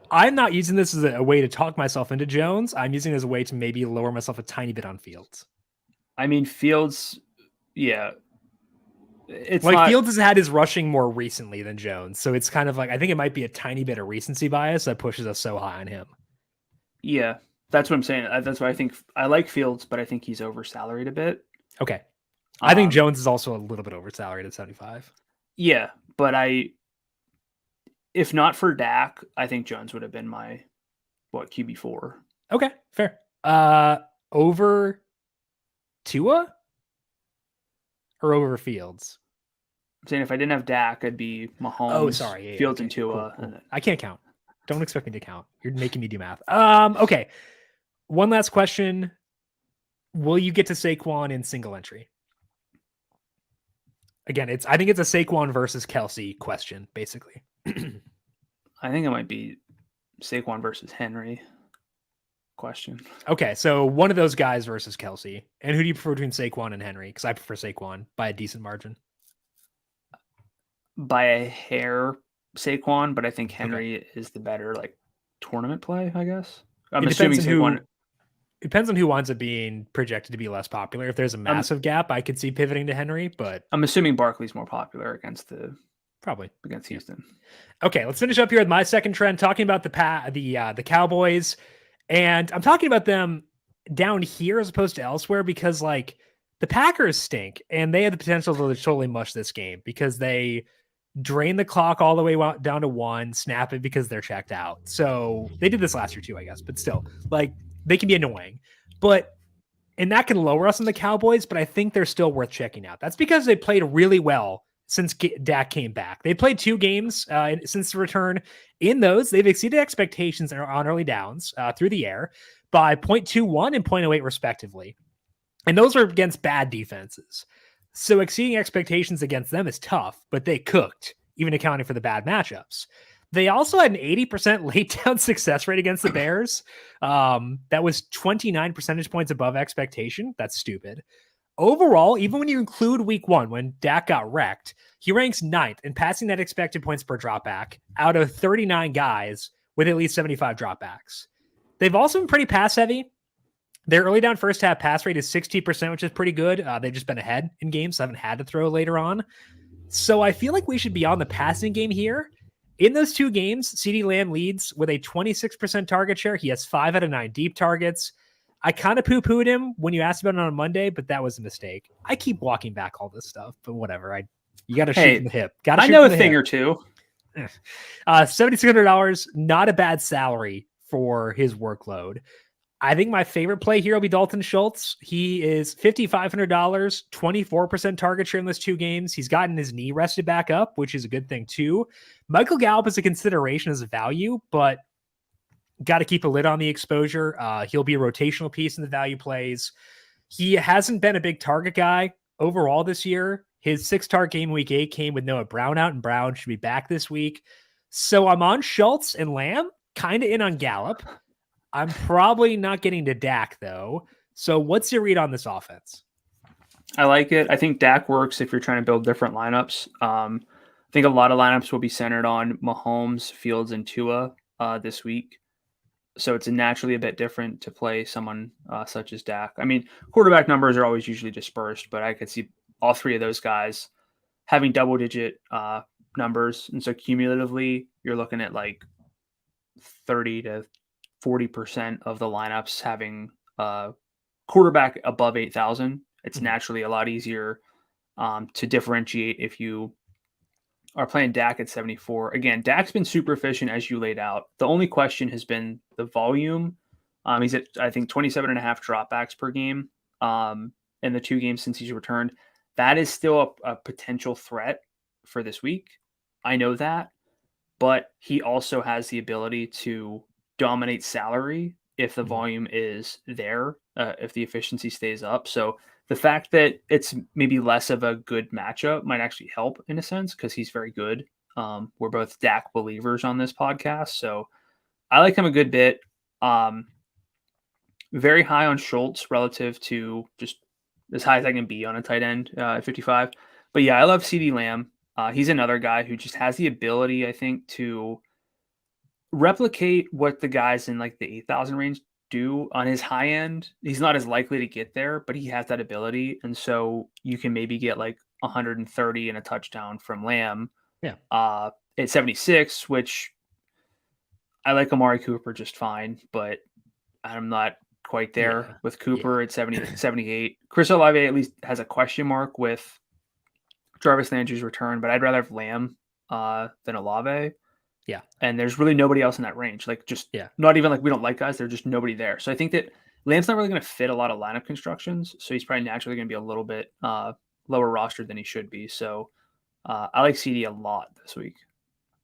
I'm not using this as a way to talk myself into Jones. I'm using it as a way to maybe lower myself a tiny bit on Fields. I mean, Fields, yeah. It's like Fields has had his rushing more recently than Jones. So it's kind of like, I think it might be a tiny bit of recency bias that pushes us so high on him. Yeah, that's what I'm saying. That's why I think I like Fields, but I think he's oversalaried a bit. Okay. I think Jones is also a little bit oversalaried at 75. Yeah, but if not for Dak, I think Jones would have been my, QB4. Okay, fair. Over Tua or over Fields? I'm saying if I didn't have Dak, I'd be Mahomes, Fields, and Tua. Cool. I can't count. Don't expect me to count. You're making me do math. Okay. One last question. Will you get to Saquon in single entry? Again, I think it's a Saquon versus Kelsey question, basically. I think it might be Saquon versus Henry question. Okay, so one of those guys versus Kelsey. And who do you prefer between Saquon and Henry? Because I prefer Saquon by a decent margin. by a hair Saquon, but I think Henry is the better like tournament play, I guess. I'm assuming Saquon. It depends on who winds up being projected to be less popular. If there's a massive gap, I could see pivoting to Henry, but I'm assuming Barkley's more popular against Houston. Okay, let's finish up here with my second trend, talking about the Cowboys, and I'm talking about them down here as opposed to elsewhere because like the Packers stink, and they had the potential to totally mush this game because they drain the clock all the way down to 1, snap it because they're checked out. So they did this last year too, I guess, but still, like they can be annoying, and that can lower us on the Cowboys, but I think they're still worth checking out. That's because they played really well since Dak came back. They played 2 games since the return. In those, they've exceeded expectations on early downs through the air by 0.21 and 0.08 respectively. And those are against bad defenses. So exceeding expectations against them is tough, but they cooked, even accounting for the bad matchups. They also had an 80% late down success rate against the Bears. That was 29 percentage points above expectation. That's stupid. Overall, even when you include week 1, when Dak got wrecked, he ranks 9th in passing net expected points per dropback out of 39 guys with at least 75 dropbacks. They've also been pretty pass heavy. Their early down first half pass rate is 60%, which is pretty good. They've just been ahead in games, so haven't had to throw later on. So I feel like we should be on the passing game here. In those 2 games, CeeDee Lamb leads with a 26% target share. He has 5 out of 9 deep targets. I kind of poo-pooed him when you asked about it on Monday, but that was a mistake. I keep walking back all this stuff, but whatever. You got to shoot from the hip. I know a thing or two. $7,600, not a bad salary for his workload. I think my favorite play here will be Dalton Schultz. He is $5,500, 24% target share in those 2 games. He's gotten his knee rested back up, which is a good thing too. Michael Gallup is a consideration as a value, but got to keep a lid on the exposure. He'll be a rotational piece in the value plays. He hasn't been a big target guy overall this year. His 6-target game week 8 came with Noah Brown out, and Brown should be back this week. So I'm on Schultz and Lamb, kind of in on Gallup. I'm probably not getting to Dak, though. So what's your read on this offense? I like it. I think Dak works if you're trying to build different lineups. I think a lot of lineups will be centered on Mahomes, Fields, and Tua this week. So it's naturally a bit different to play someone such as Dak. I mean, quarterback numbers are always usually dispersed, but I could see all 3 of those guys having double-digit numbers. And so cumulatively, you're looking at like 30 to 40% of the lineups having quarterback above 8,000. It's naturally a lot easier to differentiate if you are playing Dak at 74. Again, Dak's been super efficient as you laid out. The only question has been the volume. He's at, I think, 27 and a half dropbacks per game in the 2 games since he's returned. That is still a potential threat for this week. I know that, but he also has the ability to dominate salary if the volume is there, if the efficiency stays up. So the fact that it's maybe less of a good matchup might actually help in a sense because he's very good. We're both Dak believers on this podcast, so I like him a good bit. Very high on Schultz relative to just as high as I can be on a tight end at 55. But yeah, I love CeeDee Lamb. He's another guy who just has the ability, I think, to replicate what the guys in like the 8,000 range do on his high end. He's not as likely to get there, but he has that ability. And so you can maybe get like 130 and a touchdown from Lamb at 76, which I like Amari Cooper just fine, but I'm not quite there with Cooper at 78. Chris Olave at least has a question mark with Jarvis Landry's return, but I'd rather have Lamb than Olave. Yeah. And there's really nobody else in that range. Like just not even like we don't like guys. There's just nobody there. So I think that Lamb's not really going to fit a lot of lineup constructions. So he's probably naturally going to be a little bit lower rostered than he should be. So I like CD a lot this week.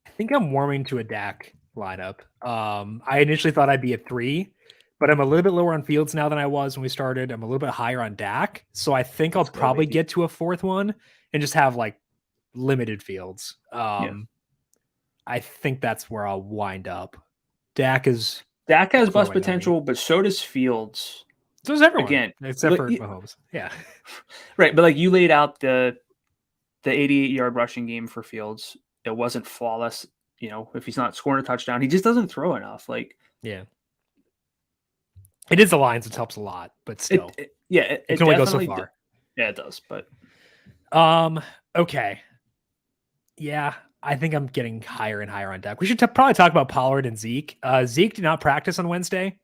I think I'm warming to a Dak lineup. I initially thought I'd be at 3, but I'm a little bit lower on Fields now than I was when we started. I'm a little bit higher on Dak. So I think I'll probably get to a 4th one and just have like limited Fields. I think that's where I'll wind up. Dak has bust potential, but so does Fields. So does everyone. Again, except for Mahomes. Yeah. Right. But like you laid out the the 88-yard rushing game for Fields, it wasn't flawless. You know, if he's not scoring a touchdown, he just doesn't throw enough. Like, yeah, it is the Lions, which helps a lot, but still, it can only go so far. Yeah, it does. But okay, yeah, I think I'm getting higher and higher on Dak. We should probably talk about Pollard and Zeke. Zeke did not practice on Wednesday.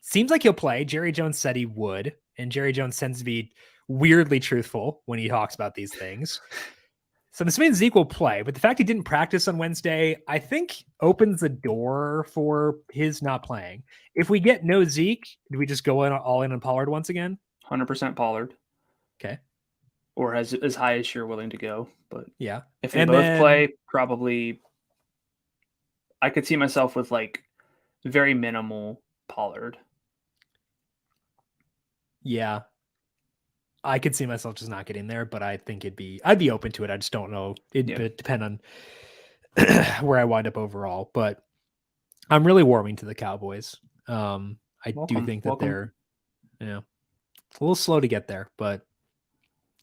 Seems like he'll play. Jerry Jones said he would, and Jerry Jones tends to be weirdly truthful when he talks about these things. So this means Zeke will play, but the fact he didn't practice on Wednesday, I think opens the door for his not playing. If we get no Zeke, do we just go all in on Pollard once again? 100% Pollard. Okay. Or as high as you're willing to go. But yeah, if they both play, probably I could see myself with like very minimal Pollard. Yeah. I could see myself just not getting there, but I think I'd be open to it. I just don't know. It'd depend on where I wind up overall, but I'm really warming to the Cowboys. I do think that they're, a little slow to get there, but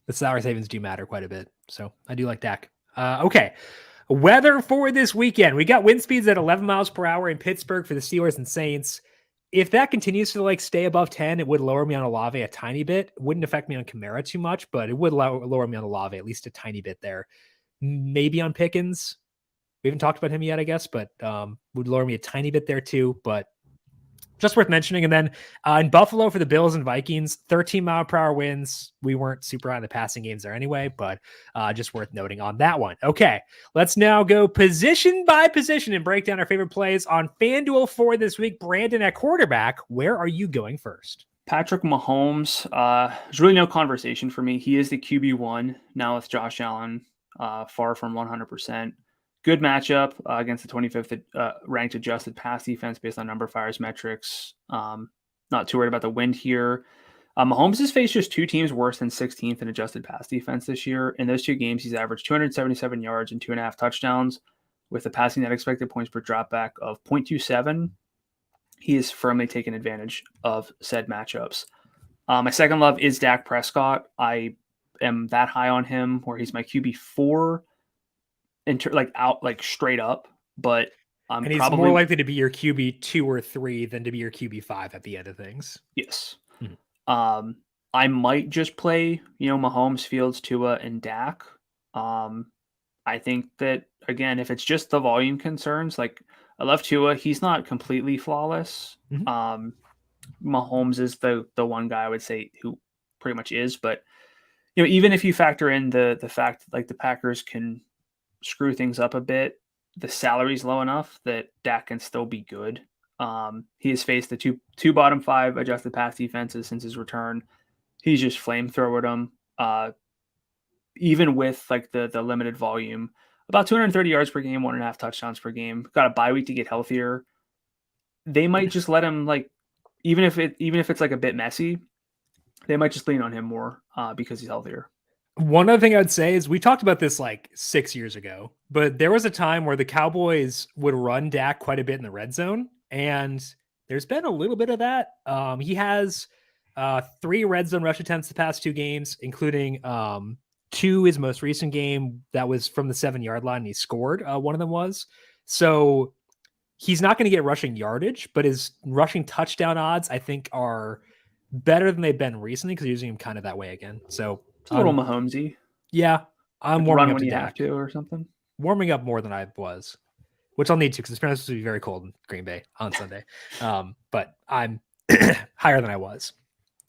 the salary savings do matter quite a bit. So I do like Dak. Okay. Weather for this weekend. We got wind speeds at 11 miles per hour in Pittsburgh for the Steelers and Saints. If that continues to like stay above 10, it would lower me on Olave a tiny bit. It wouldn't affect me on Kamara too much, but it would lower me on Olave at least a tiny bit there. Maybe on Pickens. We haven't talked about him yet, I guess, but would lower me a tiny bit there too, but just worth mentioning. And then in Buffalo for the Bills and Vikings, 13 mile per hour winds. We weren't super on the passing games there anyway, but just worth noting on that one. Okay, let's now go position by position and break down our favorite plays on FanDuel for this week. Brandon at quarterback, where are you going first? Patrick Mahomes, there's really no conversation for me. He is the QB1 now with Josh Allen, far from 100%. Good matchup against the 25th ranked adjusted pass defense based on numberFire's metrics. Not too worried about the wind here. Mahomes has faced just two teams worse than 16th in adjusted pass defense this year. In those two games, he's averaged 277 yards and 2.5 touchdowns with a passing net expected points per dropback of 0.27. He has firmly taken advantage of said matchups. My second love is Dak Prescott. I am that high on him where he's my QB4. Straight up, but and he's probably more likely to be your QB 2 or 3 than to be your QB 5 at the end of things. Yes. Mm-hmm. I might just play, Mahomes, Fields, Tua, and Dak. I think that again, if it's just the volume concerns, like I love Tua, he's not completely flawless. Mm-hmm. Mahomes is the one guy I would say who pretty much is, but even if you factor in the fact that like the Packers can screw things up a bit, the salary's low enough that Dak can still be good. He has faced the two bottom 5 adjusted pass defenses since his return. He's just flamethrowered them. Even with like the limited volume, about 230 yards per game, 1.5 touchdowns per game. Got a bye week to get healthier. They might just let him even if it's like a bit messy, they might just lean on him more because he's healthier. One other thing I'd say is we talked about this like 6 years ago, but there was a time where the Cowboys would run Dak quite a bit in the red zone, and there's been a little bit of that. He has 3 red zone rush attempts the past 2 games, including 2 his most recent game that was from the 7-yard line, and he scored. One of them was. So he's not going to get rushing yardage, but his rushing touchdown odds, I think, are better than they've been recently because you're using him kind of that way again. So it's a little Mahomesy. Yeah, I'm warming up to Dak. Have to or something. Warming up more than I was, which I'll need to because it's supposed to be very cold in Green Bay on Sunday. But I'm higher than I was.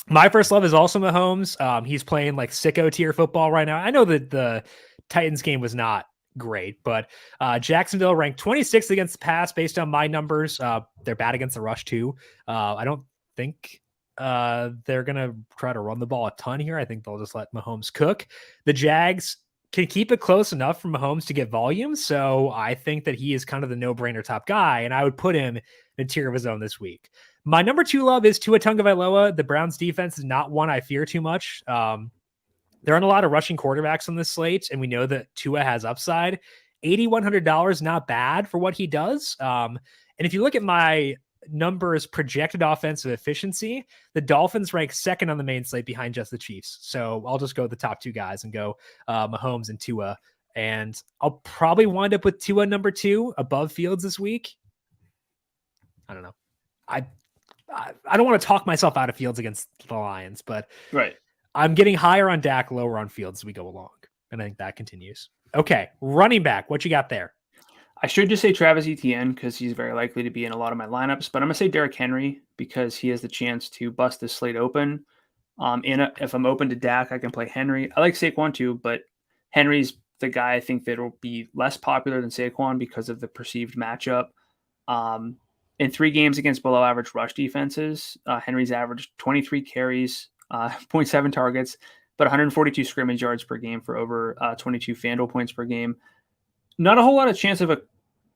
My first love is also Mahomes. He's playing like sicko tier football right now. I know that the Titans game was not great, but Jacksonville ranked 26th against the pass based on my numbers. They're bad against the rush too. I don't think they're going to try to run the ball a ton here. I think they'll just let Mahomes cook. The Jags can keep it close enough for Mahomes to get volume. So I think that he is kind of the no-brainer top guy, and I would put him in a tier of his own this week. My number 2 love is Tua Tagovailoa. The Browns defense is not one I fear too much. There aren't a lot of rushing quarterbacks on this slate, and we know that Tua has upside. $8,100, not bad for what he does. And if you look at my numbers projected offensive efficiency, the Dolphins rank second on the main slate behind just the Chiefs. So I'll just go with the top two guys and go Mahomes and Tua. And I'll probably wind up with Tua number 2 above Fields this week. I don't know. I don't want to talk myself out of Fields against the Lions, but right. I'm getting higher on Dak, lower on Fields as we go along. And I think that continues. Okay, running back. What you got there? I should just say Travis Etienne because he's very likely to be in a lot of my lineups, but I'm going to say Derrick Henry because he has the chance to bust this slate open. If I'm open to Dak, I can play Henry. I like Saquon too, but Henry's the guy I think that will be less popular than Saquon because of the perceived matchup. In 3 games against below average rush defenses, Henry's averaged 23 carries, 0.7 targets, but 142 scrimmage yards per game for over 22 FanDuel points per game. Not a whole lot of chance of a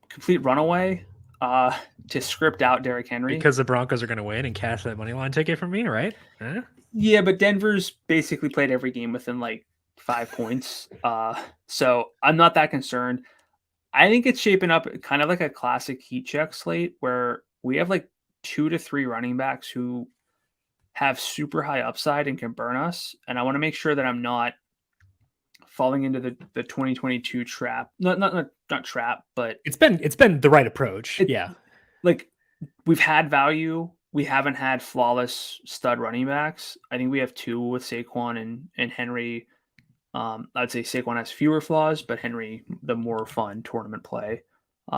complete runaway to script out Derrick Henry. Because the Broncos are going to win and cash that money line ticket from me, right? Huh? Yeah, but Denver's basically played every game within like 5 points. So I'm not that concerned. I think it's shaping up kind of like a classic heat check slate where we have like 2 to 3 running backs who have super high upside and can burn us. And I want to make sure that I'm not falling into the 2022 trap. Not trap, but it's been the right approach. Yeah. Like we've had value. We haven't had flawless stud running backs. I think we have 2 with Saquon and Henry. I'd say Saquon has fewer flaws, but Henry, the more fun tournament play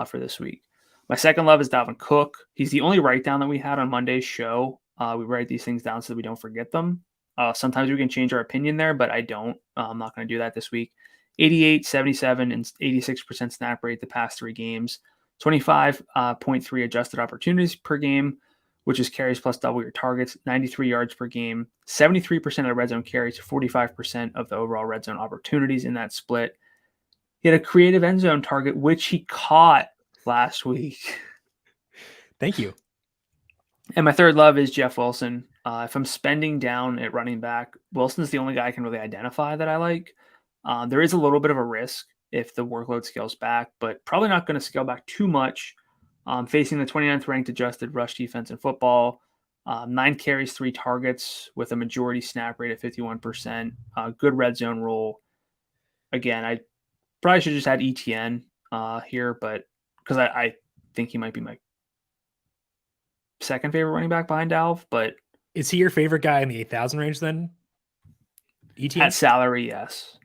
for this week. My second love is Dalvin Cook. He's the only write down that we had on Monday's show. We write these things down so that we don't forget them. Sometimes we can change our opinion there, but I don't. I'm not going to do that this week. 88, 77, and 86% snap rate the past 3 games. 25.3 adjusted opportunities per game, which is carries plus double your targets, 93 yards per game, 73% of the red zone carries, 45% of the overall red zone opportunities in that split. He had a creative end zone target, which he caught last week. Thank you. And my third love is Jeff Wilson. If I'm spending down at running back, Wilson's the only guy I can really identify that I like. There is a little bit of a risk if the workload scales back, but probably not going to scale back too much. Facing the 29th ranked adjusted rush defense in football, 9 carries, 3 targets with a majority snap rate of 51%. Good red zone role. Again, I probably should just add ETN here, but because I think he might be my second favorite running back behind Dalv. But is he your favorite guy in the 8,000 range then? ETN at salary, yes.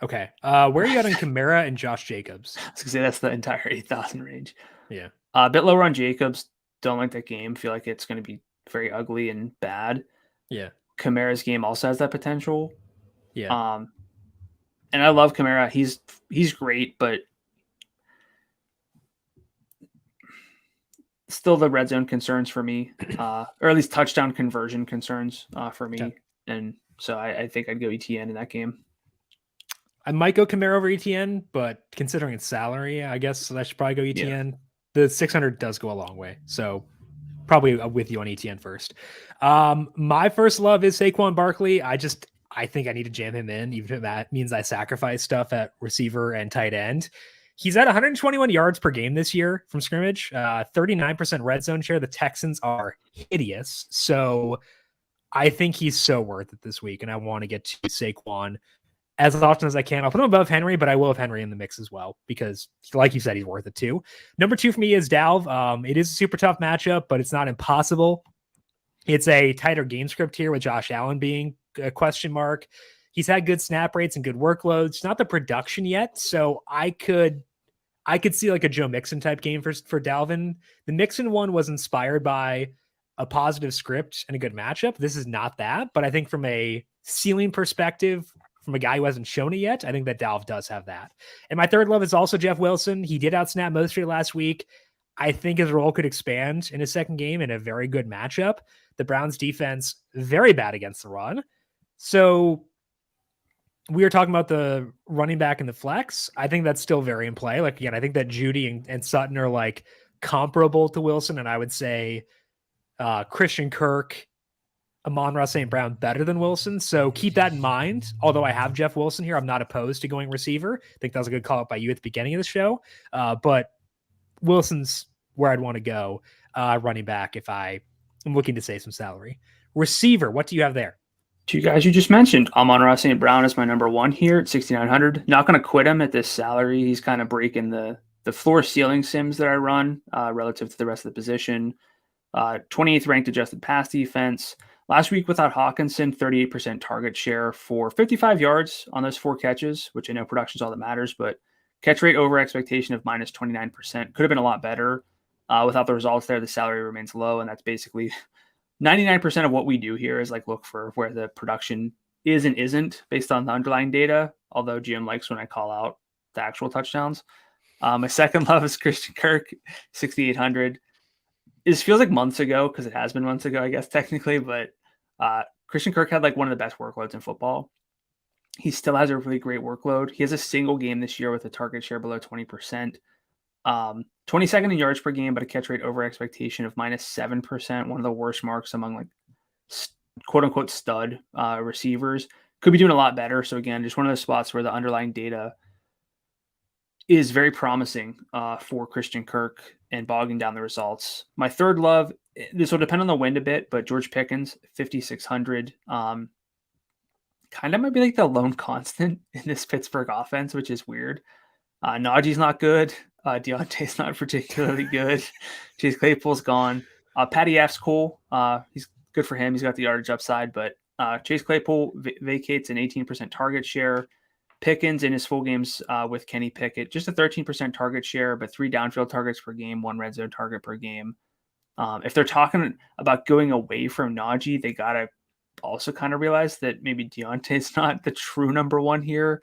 Okay. Where are you at on Kamara and Josh Jacobs? I was gonna say that's the entire 8,000 range. Yeah. A bit lower on Jacobs. Don't like that game. Feel like it's going to be very ugly and bad. Yeah. Kamara's game also has that potential. Yeah. And I love Kamara. He's great, but still the red zone concerns for me, or at least touchdown conversion concerns for me. Okay. And so I think I'd go ETN in that game. I might go Kamara over ETN, but considering its salary, I guess I should probably go ETN. Yeah. The 600 does go a long way. So probably with you on ETN first. My first love is Saquon Barkley. I think I need to jam him in, even if that means I sacrifice stuff at receiver and tight end. He's at 121 yards per game this year from scrimmage, 39% red zone share. The Texans are hideous. So I think he's so worth it this week, and I want to get to Saquon as often as I can. I'll put him above Henry, but I will have Henry in the mix as well because, like you said, he's worth it too. Number 2 for me is Dalv. It is a super tough matchup, but it's not impossible. It's a tighter game script here with Josh Allen being a question mark. He's had good snap rates and good workloads, not the production yet. So I could see like a Joe Mixon type game for Dalvin. The Mixon one was inspired by a positive script and a good matchup. This is not that, but I think from a ceiling perspective, from a guy who hasn't shown it yet, I think that Dalv does have that. And my third love is also Jeff Wilson. He did outsnap Mostert last week. I think his role could expand in his second game in a very good matchup. The Browns defense, very bad against the run. So we were talking about the running back and the flex. I think that's still very in play. Like, again, I think that Judy and Sutton are like comparable to Wilson. And I would say Christian Kirk, Amon-Ra St. Brown better than Wilson. So keep that in mind. Although I have Jeff Wilson here, I'm not opposed to going receiver. I think that was a good call up by you at the beginning of the show. But Wilson's where I'd want to go running back if I am looking to save some salary. Receiver, what do you have there? Two guys you just mentioned. Amon-Ra St. Brown is my number one here at 6,900. Not going to quit him at this salary. He's kind of breaking the floor ceiling sims that I run relative to the rest of the position. 28th ranked adjusted pass defense. Last week without Hawkinson, 38% target share for 55 yards on those 4 catches, which I know production is all that matters, but catch rate over expectation of minus 29%. Could have been a lot better. Without the results there, the salary remains low, and that's basically 99% of what we do here is like look for where the production is and isn't based on the underlying data, although GM likes when I call out the actual touchdowns. My second love is Christian Kirk, 6,800. This feels like months ago because it has been months ago, I guess, technically, but Christian Kirk had like one of the best workloads in football. He still has a really great workload. He has a single game this year with a target share below 20%. 22nd in yards per game, but a catch rate over expectation of minus 7%. One of the worst marks among like quote unquote stud receivers. Could be doing a lot better. So again, just one of those spots where the underlying data is very promising for Christian Kirk and bogging down the results. My third love, this will depend on the wind a bit, but George Pickens, 5,600. Kind of might be like the lone constant in this Pittsburgh offense, which is weird. Najee's not good. Deontay's not particularly good. Chase Claypool's gone. Patty F's cool. He's good for him. He's got the yardage upside, but Chase Claypool vacates an 18% target share. Pickens in his full games with Kenny Pickett, just a 13% target share, but 3 downfield targets per game, 1 red zone target per game. If they're talking about going away from Najee, they got to also kind of realize that maybe Deontay's not the true number one here.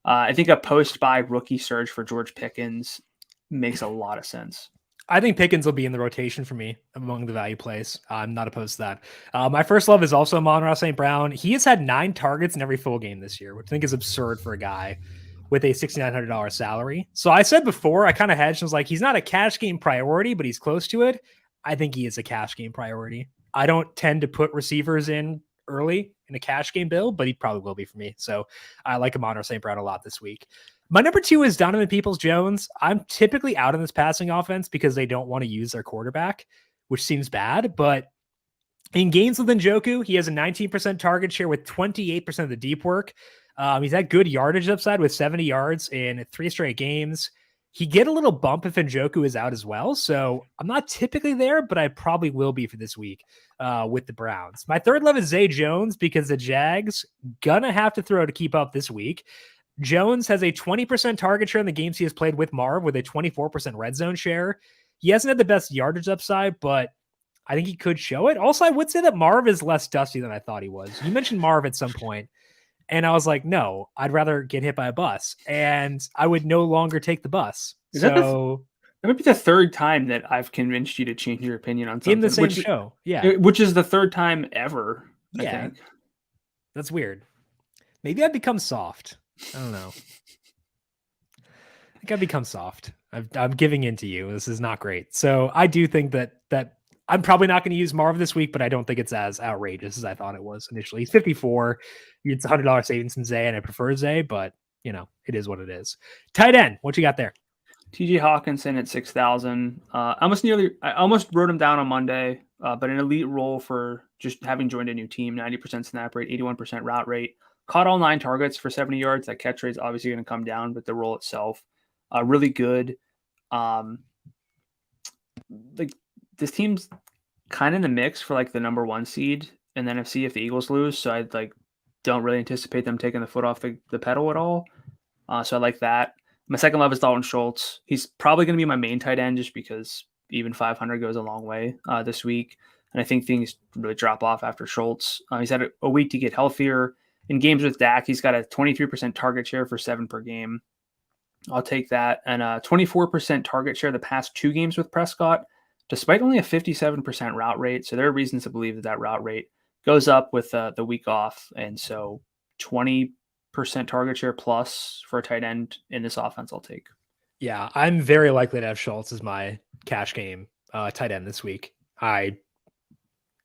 I think a post-buy rookie surge for George Pickens makes a lot of sense. I think Pickens will be in the rotation for me among the value plays. I'm not opposed to that. My first love is also Amon-Ra St. Brown. He has had 9 targets in every full game this year, which I think is absurd for a guy with a $6,900 salary. So I said before, I kind of hedged and was like, he's not a cash game priority, but he's close to it. I think he is a cash game priority. I don't tend to put receivers in early in a cash game build, but he probably will be for me. So I like Amon-Ra St. Brown a lot this week. My number 2 is Donovan Peoples-Jones. I'm typically out in this passing offense because they don't want to use their quarterback, which seems bad. But in games with Njoku, he has a 19% target share with 28% of the deep work. He's had good yardage upside with 70 yards in 3 straight games. He get a little bump if Njoku is out as well. So I'm not typically there, but I probably will be for this week with the Browns. My third love is Zay Jones because the Jags gonna have to throw to keep up this week. Jones has a 20% target share in the games he has played with Marv with a 24% red zone share. He hasn't had the best yardage upside, but I think he could show it. Also, I would say that Marv is less dusty than I thought he was. You mentioned Marv at some point, and I was like, no, I'd rather get hit by a bus, and I would no longer take the bus. That might be the third time that I've convinced you to change your opinion on something. In the same show, yeah. Which is the third time ever, I think. That's weird. Maybe I've become soft. I don't know. I think I've become soft. I'm giving in to you. This is not great. So I do think that I'm probably not going to use Marv this week, but I don't think it's as outrageous as I thought it was initially. He's 54. It's $100 savings from Zay, and I prefer Zay, but it is what it is. Tight end, what you got there? TJ Hawkinson at 6,000. I almost wrote him down on Monday, but an elite role for just having joined a new team. 90% snap rate, 81% route rate. Caught all 9 targets for 70 yards. That catch rate is obviously going to come down, but the role itself, really good. Like this team's kind of in the mix for like the number 1 seed in the NFC if the Eagles lose. So I don't really anticipate them taking the foot off the pedal at all. So I like that. My second love is Dalton Schultz. He's probably going to be my main tight end just because even 500 goes a long way this week. And I think things really drop off after Schultz. He's had a week to get healthier. In games with Dak, he's got a 23% target share for 7 per game. I'll take that. And a 24% target share the past 2 games with Prescott, despite only a 57% route rate. So there are reasons to believe that route rate goes up with the week off. And so 20% target share plus for a tight end in this offense, I'll take. Yeah, I'm very likely to have Schultz as my cash game tight end this week. I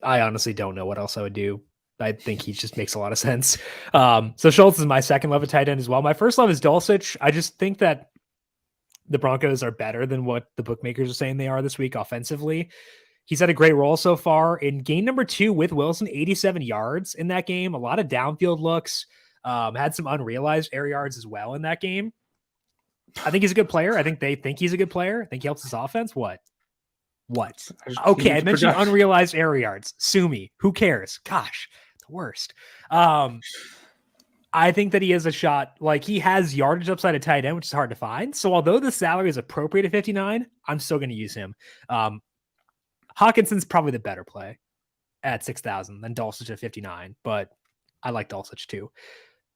honestly don't know what else I would do. I think he just makes a lot of sense. So Schultz is my second love of tight end as well. My first love is Dulcich. I just think that the Broncos are better than what the bookmakers are saying they are this week offensively. He's had a great role so far in game number 2 with Wilson, 87 yards in that game. A lot of downfield looks, had some unrealized air yards as well in that game. I think he's a good player. I think they think he's a good player. I think he helps his offense. What? Okay, I mentioned unrealized air yards. Sue me. Who cares? Gosh, the worst. I think that he has a shot. Like, he has yardage upside at tight end, which is hard to find. So although the salary is appropriate at 59, I'm still going to use him. Hawkinson's probably the better play at 6,000 than Dulcich at 59, but I like Dulcich too.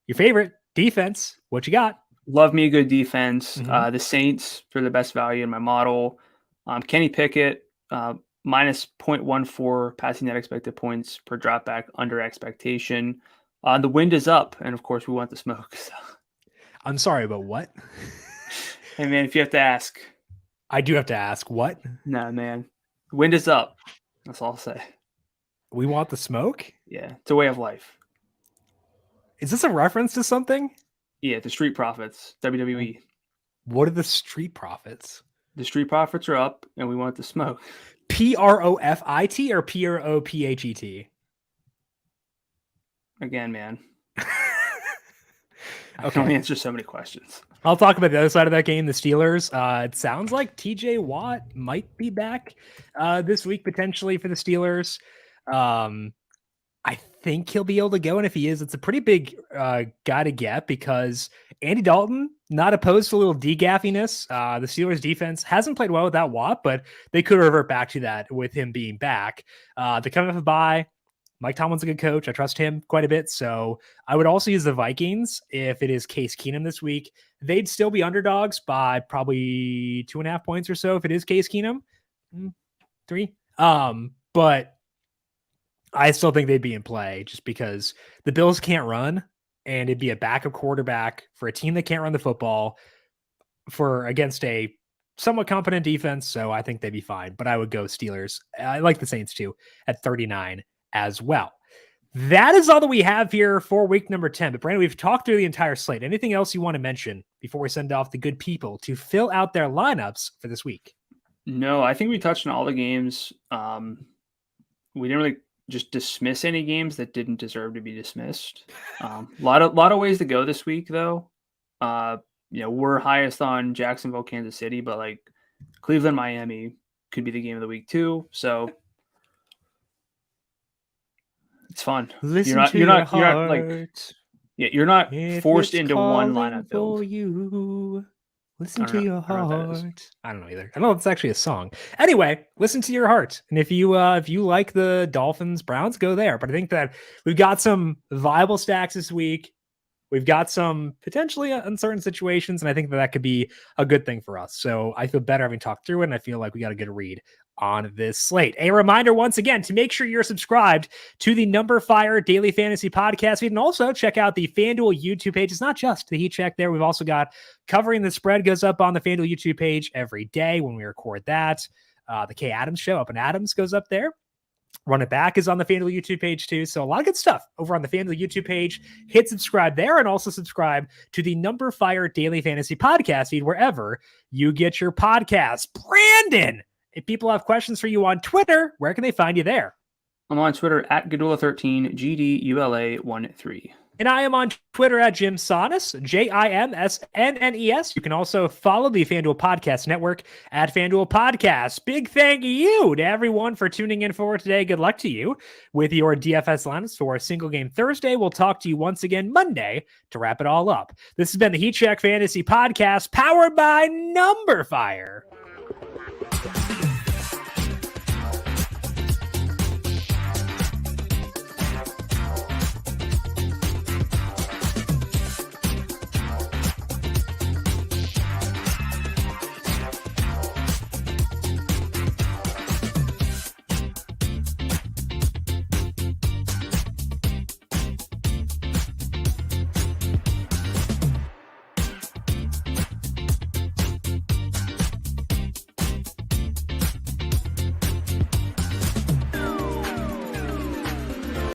Your favorite defense, what you got? Love me a good defense. The Saints for the best value in my model. Kenny Pickett, minus 0.14 passing net expected points per dropback under expectation. The wind is up, and of course we want the smoke. So. I'm sorry, but what? Hey man, if you have to ask. I do have to ask, what? Nah, man. Wind is up. That's all I'll say. We want the smoke? Yeah, it's a way of life. Is this a reference to something? Yeah, the Street Profits, WWE. What are the Street Profits? The Street Profits are up, and we want the smoke. PROFIT or PROPHET? Again, man. I can only answer so many questions. I'll talk about the other side of that game, the Steelers. It sounds like TJ Watt might be back this week, potentially, for the Steelers. I think he'll be able to go, and if he is, it's a pretty big guy to get because Andy Dalton, not opposed to a little de-gaffiness. The Steelers defense hasn't played well without Watt, but they could revert back to that with him being back. They're coming off a bye. Mike Tomlin's a good coach. I trust him quite a bit. So I would also use the Vikings if it is Case Keenum this week. They'd still be underdogs by probably 2.5 points or so if it is Case Keenum. 3. But I still think they'd be in play just because the Bills can't run, and it'd be a backup quarterback for a team that can't run the football against a somewhat competent defense. So I think they'd be fine, but I would go Steelers. I like the Saints too at 39 as well. That is all that we have here for week number 10. But Brandon, we've talked through the entire slate. Anything else you want to mention before we send off the good people to fill out their lineups for this week? No, I think we touched on all the games. We didn't really just dismiss any games that didn't deserve to be dismissed. A lot of ways to go this week, though. We're highest on Jacksonville, Kansas City, but like Cleveland, Miami could be the game of the week too. So it's fun. You're not forced into one lineup build. Listen to your heart. I don't know either. I don't know if it's actually a song. Anyway, listen to your heart. And if you like the Dolphins, Browns, go there. But I think that we've got some viable stacks this week. We've got some potentially uncertain situations, and I think that could be a good thing for us. So I feel better having talked through it, and I feel like we got a good read on this slate. A reminder once again to make sure you're subscribed to the numberFire Daily Fantasy Podcast feed, and also check out the FanDuel YouTube page. It's not just the Heat Check there. We've also got Covering the Spread goes up on the FanDuel YouTube page every day when we record that. The K Adams Show up in Adams goes up there. Run It Back is on the FanDuel YouTube page too. So a lot of good stuff over on the FanDuel YouTube page. Hit subscribe there and also subscribe to the numberFire Daily Fantasy Podcast feed wherever you get your podcasts. Brandon, if people have questions for you on Twitter, where can they find you there? I'm on Twitter at Gadula13, GDULA13. And I am on Twitter at Jim Sonnes, JIMSNNES. You can also follow the FanDuel Podcast Network at FanDuel Podcasts. Big thank you to everyone for tuning in for today. Good luck to you with your DFS lineups for a single game Thursday. We'll talk to you once again Monday to wrap it all up. This has been the Heat Check Fantasy Podcast powered by numberFire.